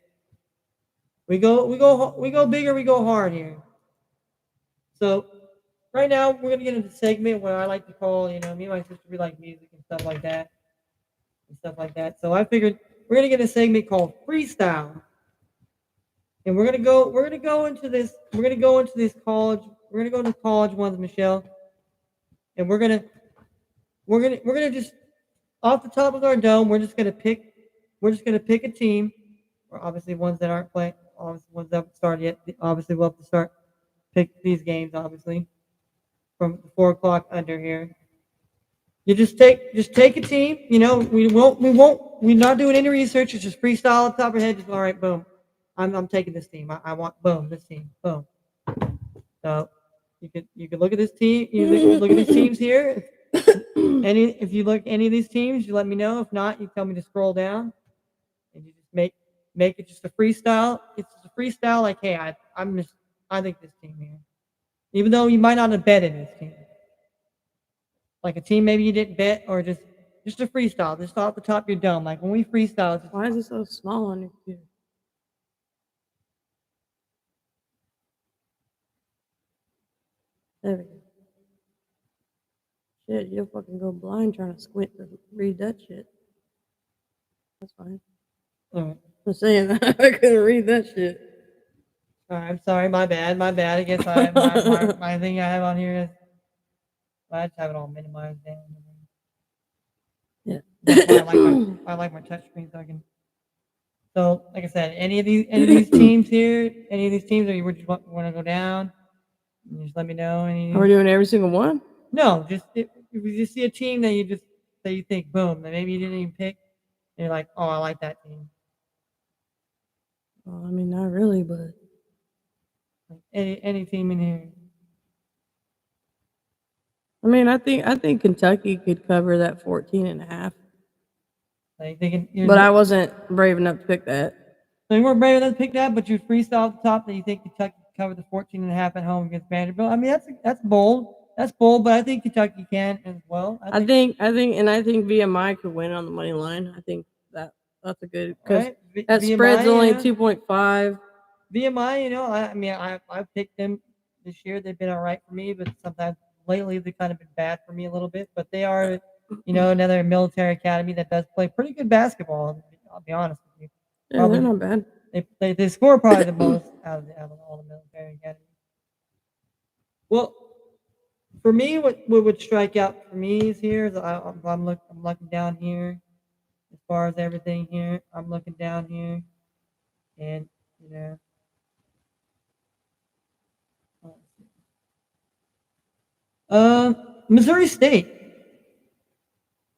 We go big or we go hard here. So right now we're gonna get into a segment where I like to call, me and my sister, we like music and stuff like that. So I figured we're gonna get a segment called freestyle. And we're gonna go into this college. We're gonna go into college ones, Michelle. And we're gonna just off the top of our dome, we're just gonna pick a team, or obviously ones that aren't playing, obviously ones that haven't started yet. Obviously, we'll have to start pick these games, obviously, from the 4 o'clock under here. You just take a team. We're not doing any research. It's just freestyle off the top of our head. Just all right, boom. I'm taking this team. I want boom this team, boom. So you could look at this team. You look at these teams here. If you look at any of these teams, you let me know. If not, you tell me to scroll down, and you just make it just a freestyle. It's just a freestyle. Like, hey, I think this team here, even though you might not have betted this team, like a team maybe you didn't bet, or just a freestyle, just off the top of your dome. Like when we freestyle, just, Why is it so small on your computer? There we go. Shit, you'll fucking go blind trying to squint to read that shit. That's fine. all right. I'm saying I couldn't read that shit. All right, I'm sorry, my bad. I guess my thing I have on here is, I just have it all minimized down. Yeah. That's why I like my touch screen, so I can. So, like I said, any of these teams here, any of these teams, or you just want to go down, you just let me know. Are we doing every single one? No, just if you just see a team that you think, boom, that maybe you didn't even pick, and you're like, oh, I like that team. Well, I mean, not really, but Like any team in here. I mean, I think Kentucky could cover that 14.5. Like thinking, But I wasn't brave enough to pick that. So you weren't brave enough to pick that, but you freestyle off the top that you think Kentucky could cover the 14.5 at home against Vanderbilt. I mean, that's bold. That's bold, but I think Kentucky can as well. I think VMI could win on the money line. I think that's a good, because right? that VMI, spread's only 2.5. VMI, I've picked them this year. They've been all right for me, but sometimes lately they've kind of been bad for me a little bit. But they are, another military academy that does play pretty good basketball. I'll be honest with you. Yeah, they're not bad. They score probably the most out of all the military academies. Well, for me, what would strike out for me is here is I'm looking down here as far as everything here. I'm looking down here, and you know, let's see. Missouri State.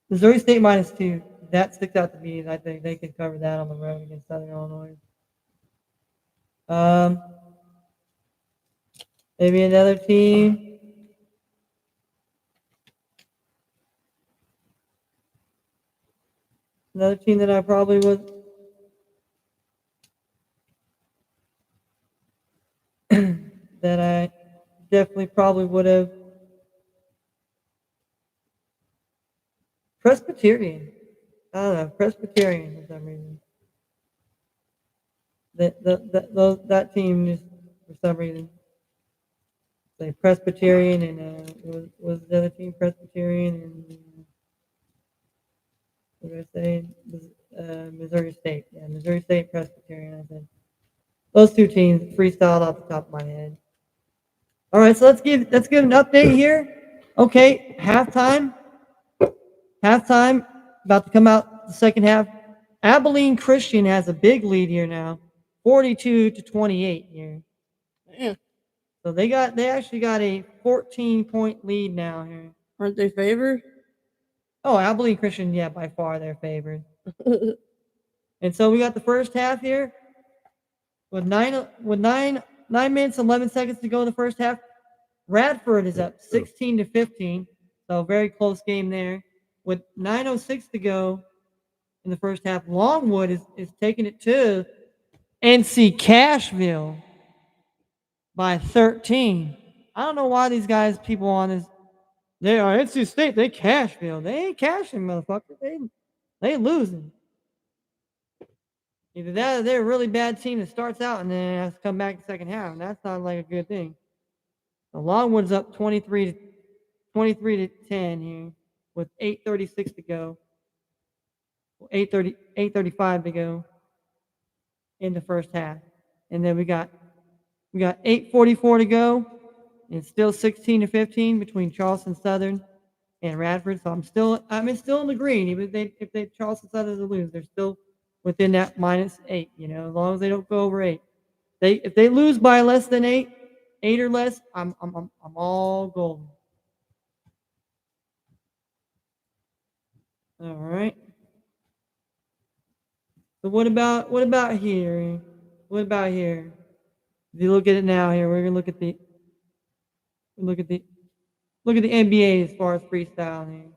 Missouri State -2. That sticks out to me. I think they could cover that on the road against Southern Illinois. Um, maybe another team. Another team that I probably would that I definitely probably would have Presbyterian. I don't know, Presbyterian for some reason. That team just for some reason. Say Presbyterian and was the other team Presbyterian and what did I say? Missouri State. Yeah, Missouri State Presbyterian. I said those two teams freestyled off the top of my head. All right, so let's give an update here. Okay, halftime. Halftime about to come out the second half. Abilene Christian has a big lead here now, 42-28 here. Yeah. So they actually got a 14-point lead now here. Aren't they favored? Oh, Abilene Christian, yeah, by far they're favored. And so we got the first half here with nine minutes 11 seconds to go in the first half. Radford is up 16-15, so a very close game there. With 9:06 to go in the first half, Longwood is taking it to NC Cashville by 13. I don't know why these people on this. They are NC State. They Cashville. They ain't cashing, motherfucker. They losing. Either that or they're a really bad team that starts out and then has to come back in the second half. And that's not like a good thing. So Longwood's up 23 to 10 here with 8:36 to go. 8:35 to go in the first half. And then we got 8:44 to go. And it's still 16-15 between Charleston Southern and Radford. So I'm still in the green. Even if they Charleston Southern to lose, they're still within that -8, as long as they don't go over 8. If they lose by less than 8 or less, I'm all golden. All right. So what about here? What about here? If you look at it now here, we're gonna look at the NBA as far as freestyle here.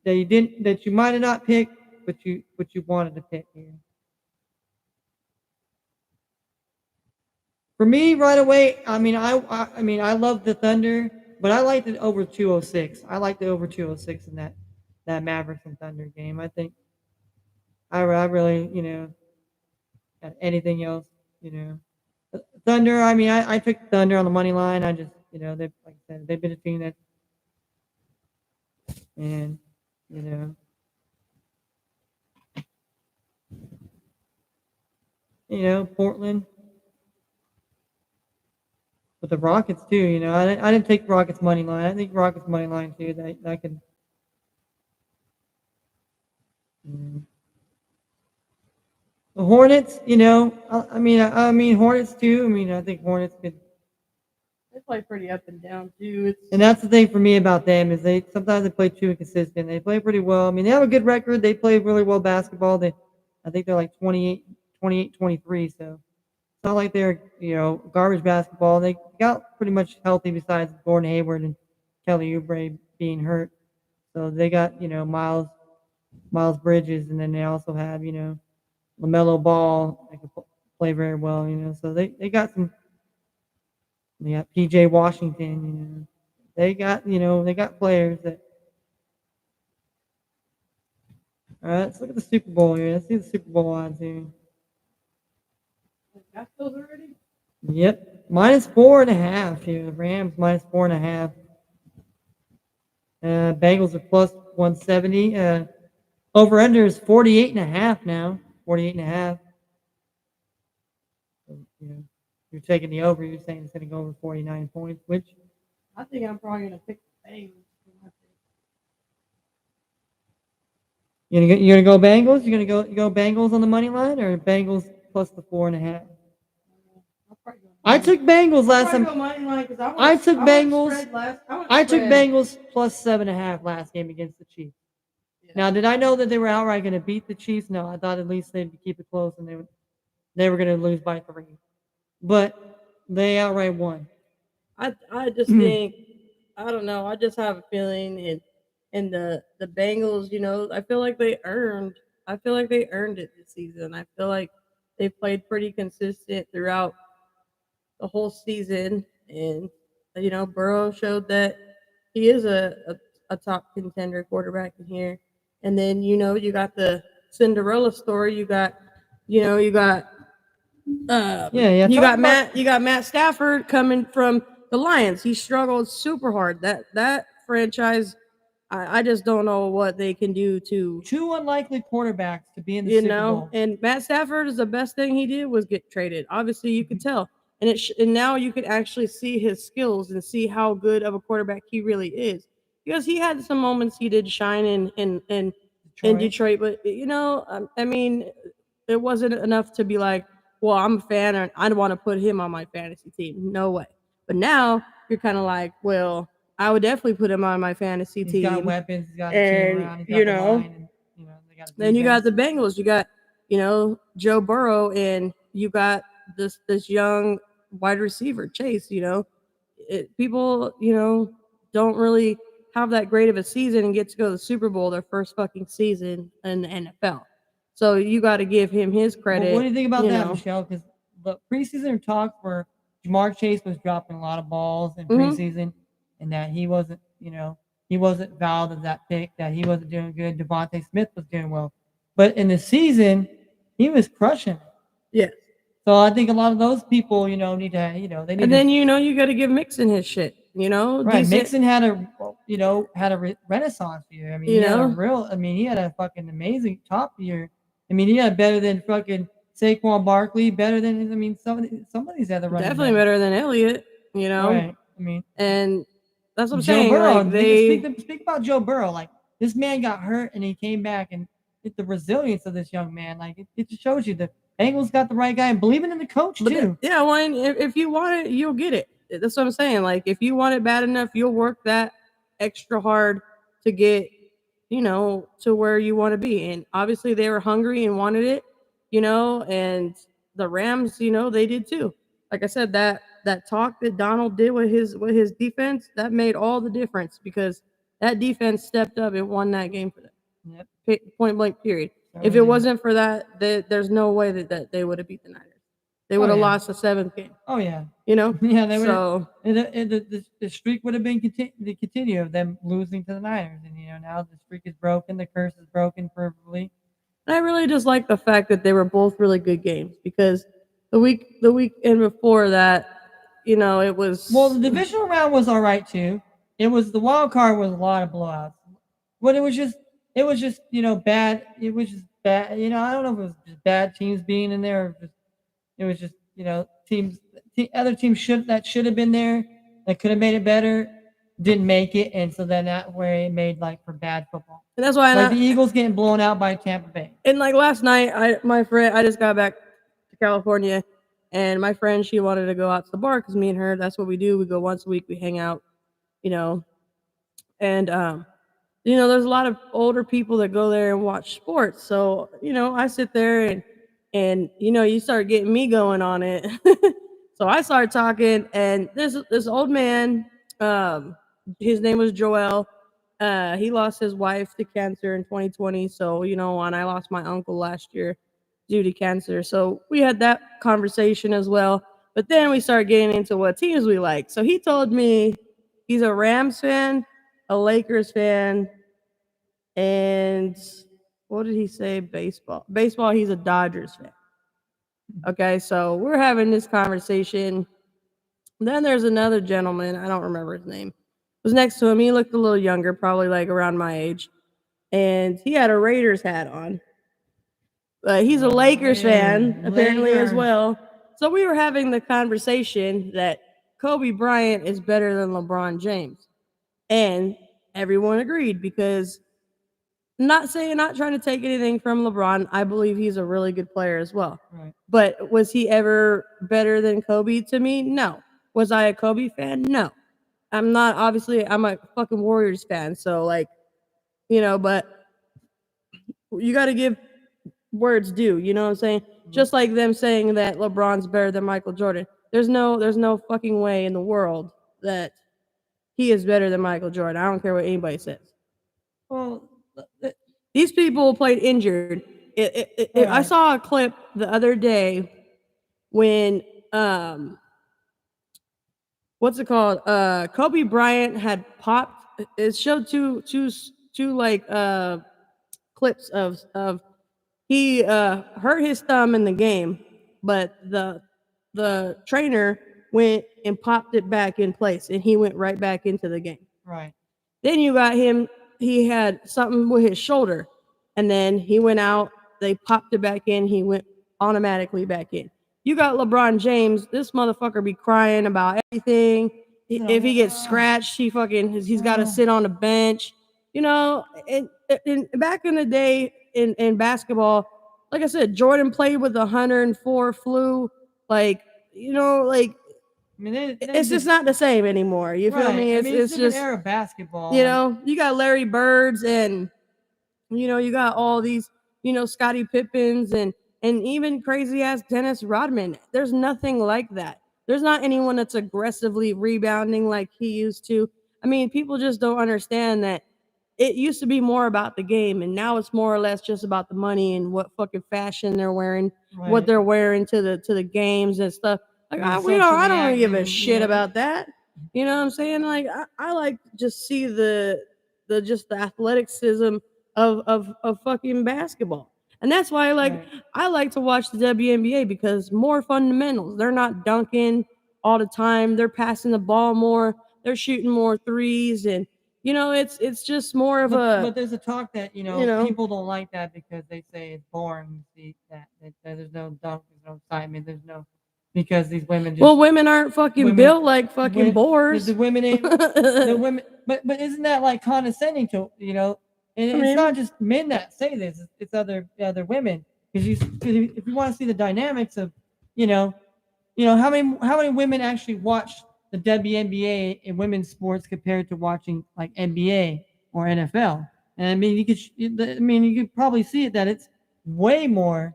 That you might have not picked, but you wanted to pick here. For me, right away, I love the Thunder, but I like the over 206. I like the over 206 in that Mavericks and Thunder game. I think I really, anything else, Thunder. I picked Thunder on the money line. I just, they like I said, they've been a team that, and Portland. But the Rockets too, I didn't take Rockets money line. I think Rockets money line too. That could. The Hornets, Hornets too. I think Hornets could. They play pretty up and down too. And that's the thing for me about them is they sometimes play too inconsistent. They play pretty well. They have a good record. They play really well basketball. I think they're like 28, 23. So it's not like they're garbage basketball. They got pretty much healthy besides Gordon Hayward and Kelly Oubre being hurt. So they got Miles Bridges, and then they also have LaMelo Ball. They can play very well. So they got some. They got PJ Washington. They got players that. All right, let's look at the Super Bowl here. Let's see the Super Bowl odds here. Got those already? Yep, -4.5 here. The Rams -4.5. Bengals are +170. Over under is 48.5 now. 48.5. So, you're taking the over. You're saying it's going to go over 49 points, which I think I'm probably going to pick the Bengals. You gonna go Bengals? You go Bengals on the money line or Bengals plus the 4.5? I took Bengals last time. I took Bengals. I took Bengals plus 7.5 last game against the Chiefs. Now, did I know that they were outright going to beat the Chiefs? No, I thought at least they'd keep it close and they were going to lose by 3. But they outright won. I just think I don't know. I just have a feeling and the Bengals, I feel like they earned it this season. I feel like they played pretty consistent throughout the whole season, and Burrow showed that he is a top contender quarterback in here. And then you got the Cinderella story. You got you got you got Matt Stafford coming from the Lions. He struggled super hard. That franchise, I just don't know what they can do to 2 unlikely quarterbacks to be in the Super Bowl. And Matt Stafford is the best thing he did was get traded. Obviously, you could tell, and and now you could actually see his skills and see how good of a quarterback he really is. Because he had some moments he did shine in Detroit, but I mean, it wasn't enough to be like, well, I'm a fan and I want to put him on my fantasy team. No way. But now you're kind of like, well, I would definitely put him on my fantasy team. He's got weapons. He's got a team around. He's got the line, and, they got then you got the Bengals. You got Joe Burrow, and you got this young wide receiver Chase. People don't really have that great of a season and get to go to the Super Bowl their first fucking season in the NFL. So you got to give him his credit. Well, what do you think about that, Michelle? Because the preseason talks were Jamar Chase was dropping a lot of balls in preseason, and that he wasn't, he wasn't valued as that pick, that he wasn't doing good. Devontae Smith was doing well. But in the season, he was crushing. Yes. So I think a lot of those people, need to, they need. And then you got to give Mixon his shit. Right. Mixon had a renaissance year. I mean, he had a fucking amazing top year. I mean, he had better than fucking Saquon Barkley, better than somebody's had the running. Definitely better than Elliott. Right. I mean, and that's what I'm Joe saying. Burrow, like speak about Joe Burrow. Like, this man got hurt and he came back, and the resilience of this young man. Like, it just shows you the Bengals got the right guy and believing in the coach too. Yeah, well, if you want it, you'll get it. That's what I'm saying. Like, if you want it bad enough, you'll work that extra hard to get, to where you want to be. And obviously they were hungry and wanted it, and the Rams, they did too. Like I said, that talk that Donald did with his defense, that made all the difference, because that defense stepped up and won that game for them. Yep. Point blank period. If it wasn't for that, there's no way that they would have beat the Niners. They would have lost the 7th game. Oh yeah. Yeah, they would. So the streak would have been the continue of them losing to the Niners, and now the streak is broken, the curse is broken perfectly. I really just like the fact that they were both really good games, because the weekend before that, it was the divisional round was all right too. It was the wild card was a lot of blowouts, but it was just bad. It was just bad. I don't know if it was just bad teams being in there, or just it was just other teams should have been there that could have made it better, didn't make it, and so then that way it made for bad football. And that's why the Eagles getting blown out by Tampa Bay. And last night, I just got back to California, and my friend, she wanted to go out to the bar, because me and her, that's what we do. We go once a week, we hang out, and there's a lot of older people that go there and watch sports. So I sit there and you start getting me going on it. So I started talking, and this old man, his name was Joel. He lost his wife to cancer in 2020. So, and I lost my uncle last year due to cancer. So we had that conversation as well. But then we started getting into what teams we like. So he told me he's a Rams fan, a Lakers fan, and what did he say? Baseball, he's a Dodgers fan. Okay, so we're having this conversation. Then there's another gentleman, I don't remember his name, was next to him. He looked a little younger, probably around my age, and he had a Raiders hat on. But he's a Lakers fan, apparently, as well. So we were having the conversation that Kobe Bryant is better than LeBron James, and everyone agreed, because not trying to take anything from LeBron. I believe he's a really good player as well. Right. But was he ever better than Kobe to me? No. Was I a Kobe fan? No. I'm not. Obviously, I'm a fucking Warriors fan. So like, but you got to give words due. You know what I'm saying? Just like them saying that LeBron's better than Michael Jordan. There's no fucking way in the world that he is better than Michael Jordan. I don't care what anybody says. Well, These people played injured. I Right. saw a clip the other day when what's it called? Kobe Bryant had popped. It showed two like clips of he hurt his thumb in the game, but the trainer went and popped it back in place, and he went right back into the game. right. Then you got him. He had something with his shoulder, and then he went out. They popped it back in. He went automatically back in. You got LeBron James. This motherfucker be crying about everything. If he gets scratched, he's got to sit on the bench. And back in the day in basketball, like I said, Jordan played with 104 flu. Like, like I mean, it's just not the same anymore. You feel right. me? I mean, It's different just era of basketball. you got Larry Birds and you got all these Scottie Pippins and even crazy ass Dennis Rodman. There's nothing like that. There's not anyone that's aggressively rebounding like he used to. I mean, people just don't understand that it used to be more about the game, and now it's more or less just about the money and what fucking fashion they're wearing, what Right. they're wearing to the games and stuff. Like And I socially don't give a active, shit yeah. about that. You know what I'm saying? Like I like to just see the athleticism of fucking basketball. And that's why Right. I like to watch the WNBA because more fundamentals. They're not dunking all the time. They're passing the ball more. They're shooting more threes, and it's just more of But there's a talk that you know. people don't like that because they say it's boring. See that there's no dunk, there's no excitement, there's no because these women just Well, women aren't fucking women- built like fucking women- boars. The women ain't the women, but isn't that like condescending to And I it's mean- not just men that say this; it's other women. Because if you want to see the dynamics of, how many women actually watch the WNBA in women's sports compared to watching like NBA or NFL. And I mean, you could probably see it that it's way more,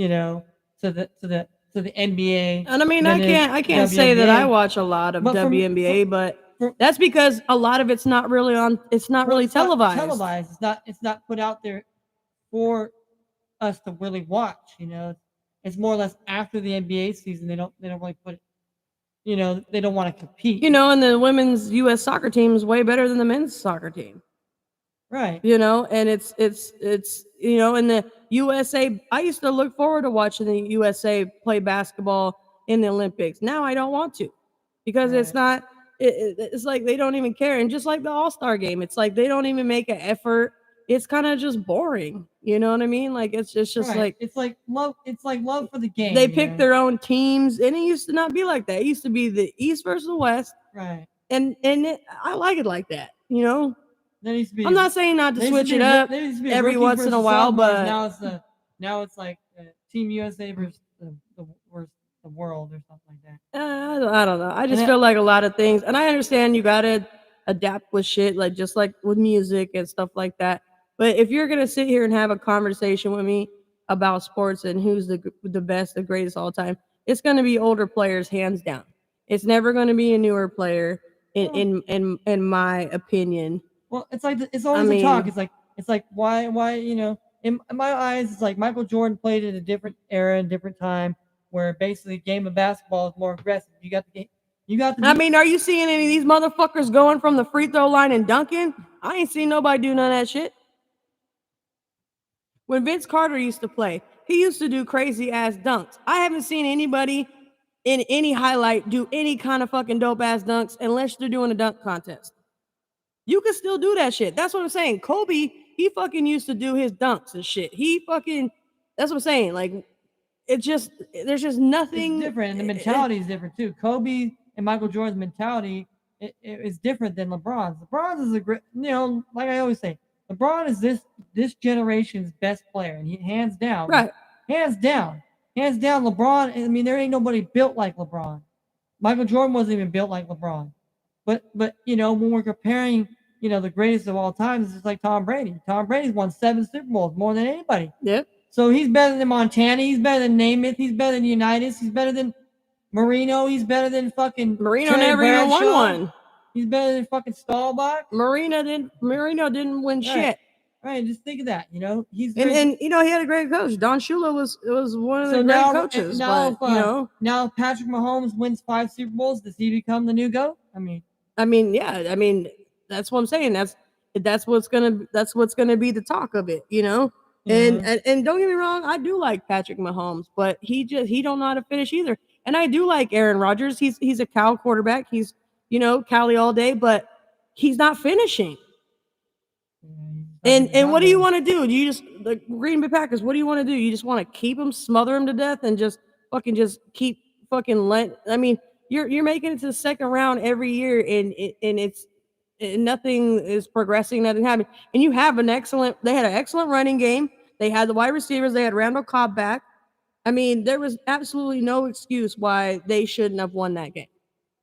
to the NBA. And I mean, than I can't say that I watch a lot of But for me- WNBA, but that's because a lot of it's not really on. It's not really It's not televised. televised. It's not put out there for us to really watch. It's more or less after the NBA season. They don't really put. They don't want to compete. And the women's U.S. soccer team is way better than the men's soccer team. Right. And it's in the USA. I used to look forward to watching the USA play basketball in the Olympics. Now I don't want to, because it's Right. not. It's like they don't even care, and just like the All-Star game, it's like they don't even make an effort. It's kind of just boring. You know what I mean? Like it's just Right. like it's like love. It's like love for the game. they pick their own teams, and it used to not be like that. It used to be the East versus the West, Right. and I like it like that. There needs to be. I'm not saying not to there needs switch be it ro- up there needs to be every rookies once in a versus while, sophomores. but Now it's like Team USA versus the world or something like that. I don't know. I just And feel like a lot of things, and I understand you gotta adapt with shit, like just like with music and stuff like that. But if you're gonna sit here and have a conversation with me about sports and who's the best, the greatest all time, it's gonna be older players, hands down. It's never gonna be a newer player, in my opinion. Well, it's always a talk. It's like why in my eyes it's like Michael Jordan played in a different era, a different time, where basically the game of basketball is more aggressive. You got the game. I mean, are you seeing any of these motherfuckers going from the free throw line and dunking? I ain't seen nobody do none of that shit. When Vince Carter used to play, he used to do crazy ass dunks. I haven't seen anybody in any highlight do any kind of fucking dope ass dunks unless they're doing a dunk contest. You can still do that shit. That's what I'm saying. Kobe, he fucking used to do his dunks and shit. That's what I'm saying. Like, there's just nothing It's different, and the mentality is different too. Kobe and Michael Jordan's mentality is different than LeBron's. LeBron's is like I always say, LeBron is this this generation's best player, and hands down, Right. hands down, LeBron. I mean, there ain't nobody built like LeBron. Michael Jordan wasn't even built like LeBron. But you know, when we're comparing, you know, the greatest of all time, it's just like Tom Brady. Tom Brady's won 7 Super Bowls, more than anybody. Yep. So he's better than Montana. He's better than Namath. He's better than Unitas. He's better than Marino. He's better than fucking Marino Terry never even won Bradshaw. one. He's better than fucking Staubach. Marino didn't win shit. Right, just think of that. You know, And you know, he had a great coach. Don Shula was one of the So great now- coaches. now but if, you know, now if Patrick Mahomes wins 5 Super Bowls, does he become the new GOAT? I mean, yeah, I mean, that's what I'm saying. That's what's gonna be the talk of it, you know. Mhm. And don't get me wrong, I do like Patrick Mahomes, but he don't know how to finish either. And I do like Aaron Rodgers. He's a Cal quarterback. He's, you know, Cali all day, but he's not finishing. And what do you want to do? You just, the Green Bay Packers, what do you want to do? You just want to keep him, smother him to death, and just keep I mean, you're making it to the second round every year, and it's nothing is progressing, nothing happening. And they had an excellent running game. They had the wide receivers. They had Randall Cobb back. I mean, there was absolutely no excuse why they shouldn't have won that game.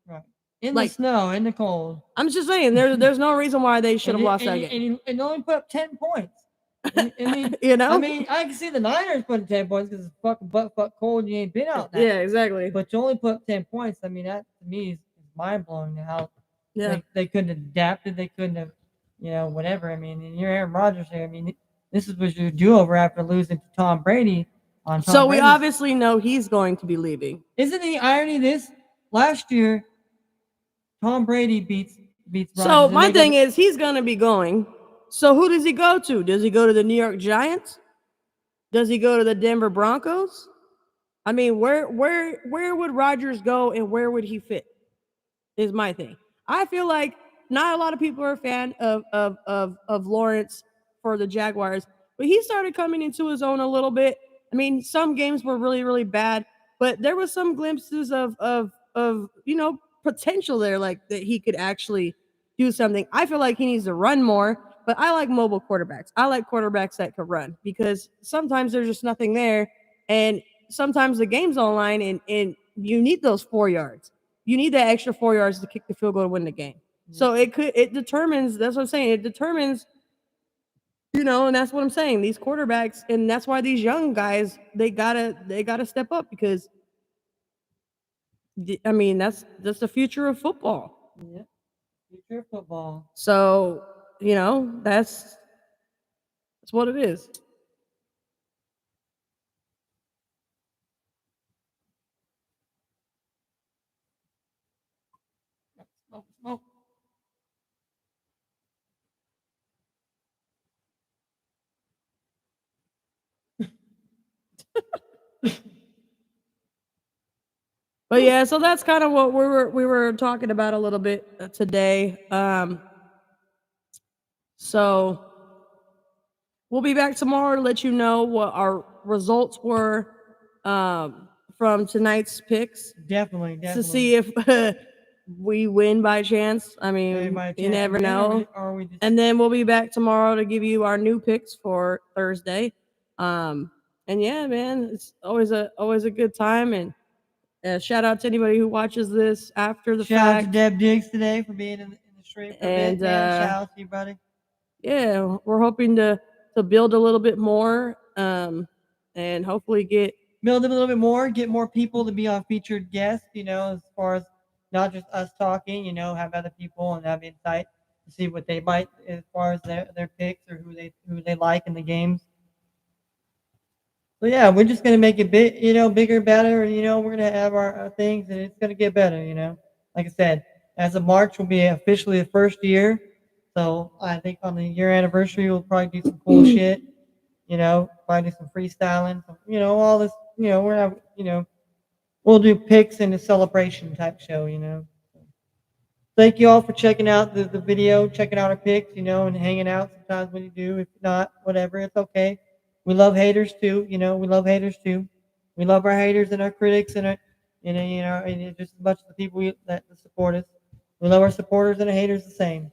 Right. In Like- the snow, in the cold. I'm just saying, there's no reason why they should have lost that and, game. And only put up 10 points. I mean, You know? I mean, I can see the Niners putting 10 points because it's fucking butt fuck cold and you ain't been out there. Yeah, exactly. But you only put up 10 points. I mean, that to me is mind blowing how Yeah. they couldn't have adapted. They couldn't have, you know, whatever. I mean, and you're Aaron Rodgers here. I mean, this is what you do over after losing to Tom Brady. So we obviously know he's going to be leaving. Isn't the irony this? Last year, Tom Brady beats Rodgers. So my thing is, he's going to be going. So who does he go to? Does he go to the New York Giants? Does he go to the Denver Broncos? I mean, where would Rodgers go, and where would he fit? Is my thing. I feel like not a lot of people are a fan of Lawrence for the Jaguars, but he started coming into his own a little bit. I mean, some games were really, really bad, but there was some glimpses of you know, potential there, like that he could actually do something. I feel like he needs to run more, but I like mobile quarterbacks. I like quarterbacks that can run, because sometimes there's just nothing there, and sometimes the game's online, and you need those 4 yards. You need that extra 4 yards to kick the field goal to win the game. So it determines, that's what I'm saying. It determines, you know, and that's what I'm saying. These quarterbacks, and that's why these young guys, they gotta step up, because I mean, that's the future of football. Yeah. Future of football. So, you know, that's what it is. Smoke. But yeah, so that's kind of what we were talking about a little bit today. So we'll be back tomorrow to let you know what our results were from tonight's picks, Definitely. to see if we win by chance. I mean, you never know. And then we'll be back tomorrow to give you our new picks for Thursday. And yeah, man, it's always a good time. And shout out to anybody who watches this after the Shout fact. out to Deb Diggs today for being in the stream for And, a bit, man. Shout out to you, buddy. Yeah, we're hoping to build a little bit more, and hopefully Build a little bit more, get more people to be on featured guests, you know, as far as not just us talking, you know, have other people and have insight to see what they might as far as their picks or who they like in the games. So yeah, we're just gonna make it bigger, better, and you know, we're gonna have our things, and it's gonna get better, you know. Like I said, as of March will be officially the first year. So I think on the year anniversary we'll probably do some cool shit. You know, probably do some freestyling, you know, all this, you know, we're have, you know, we'll do picks and a celebration type show, you know. Thank you all for checking out the video, checking out our picks, you know, and hanging out sometimes when you do. If not, whatever, it's okay. We love haters too, you know. We love haters too. We love our haters and our critics and our, you know, and just as much as the people that support us. We love our supporters and our haters the same.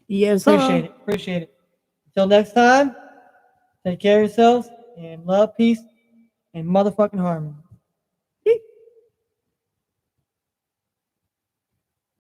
Yes, Appreciate it. Until next time, Take care of yourselves and love, peace, and motherfucking harmony.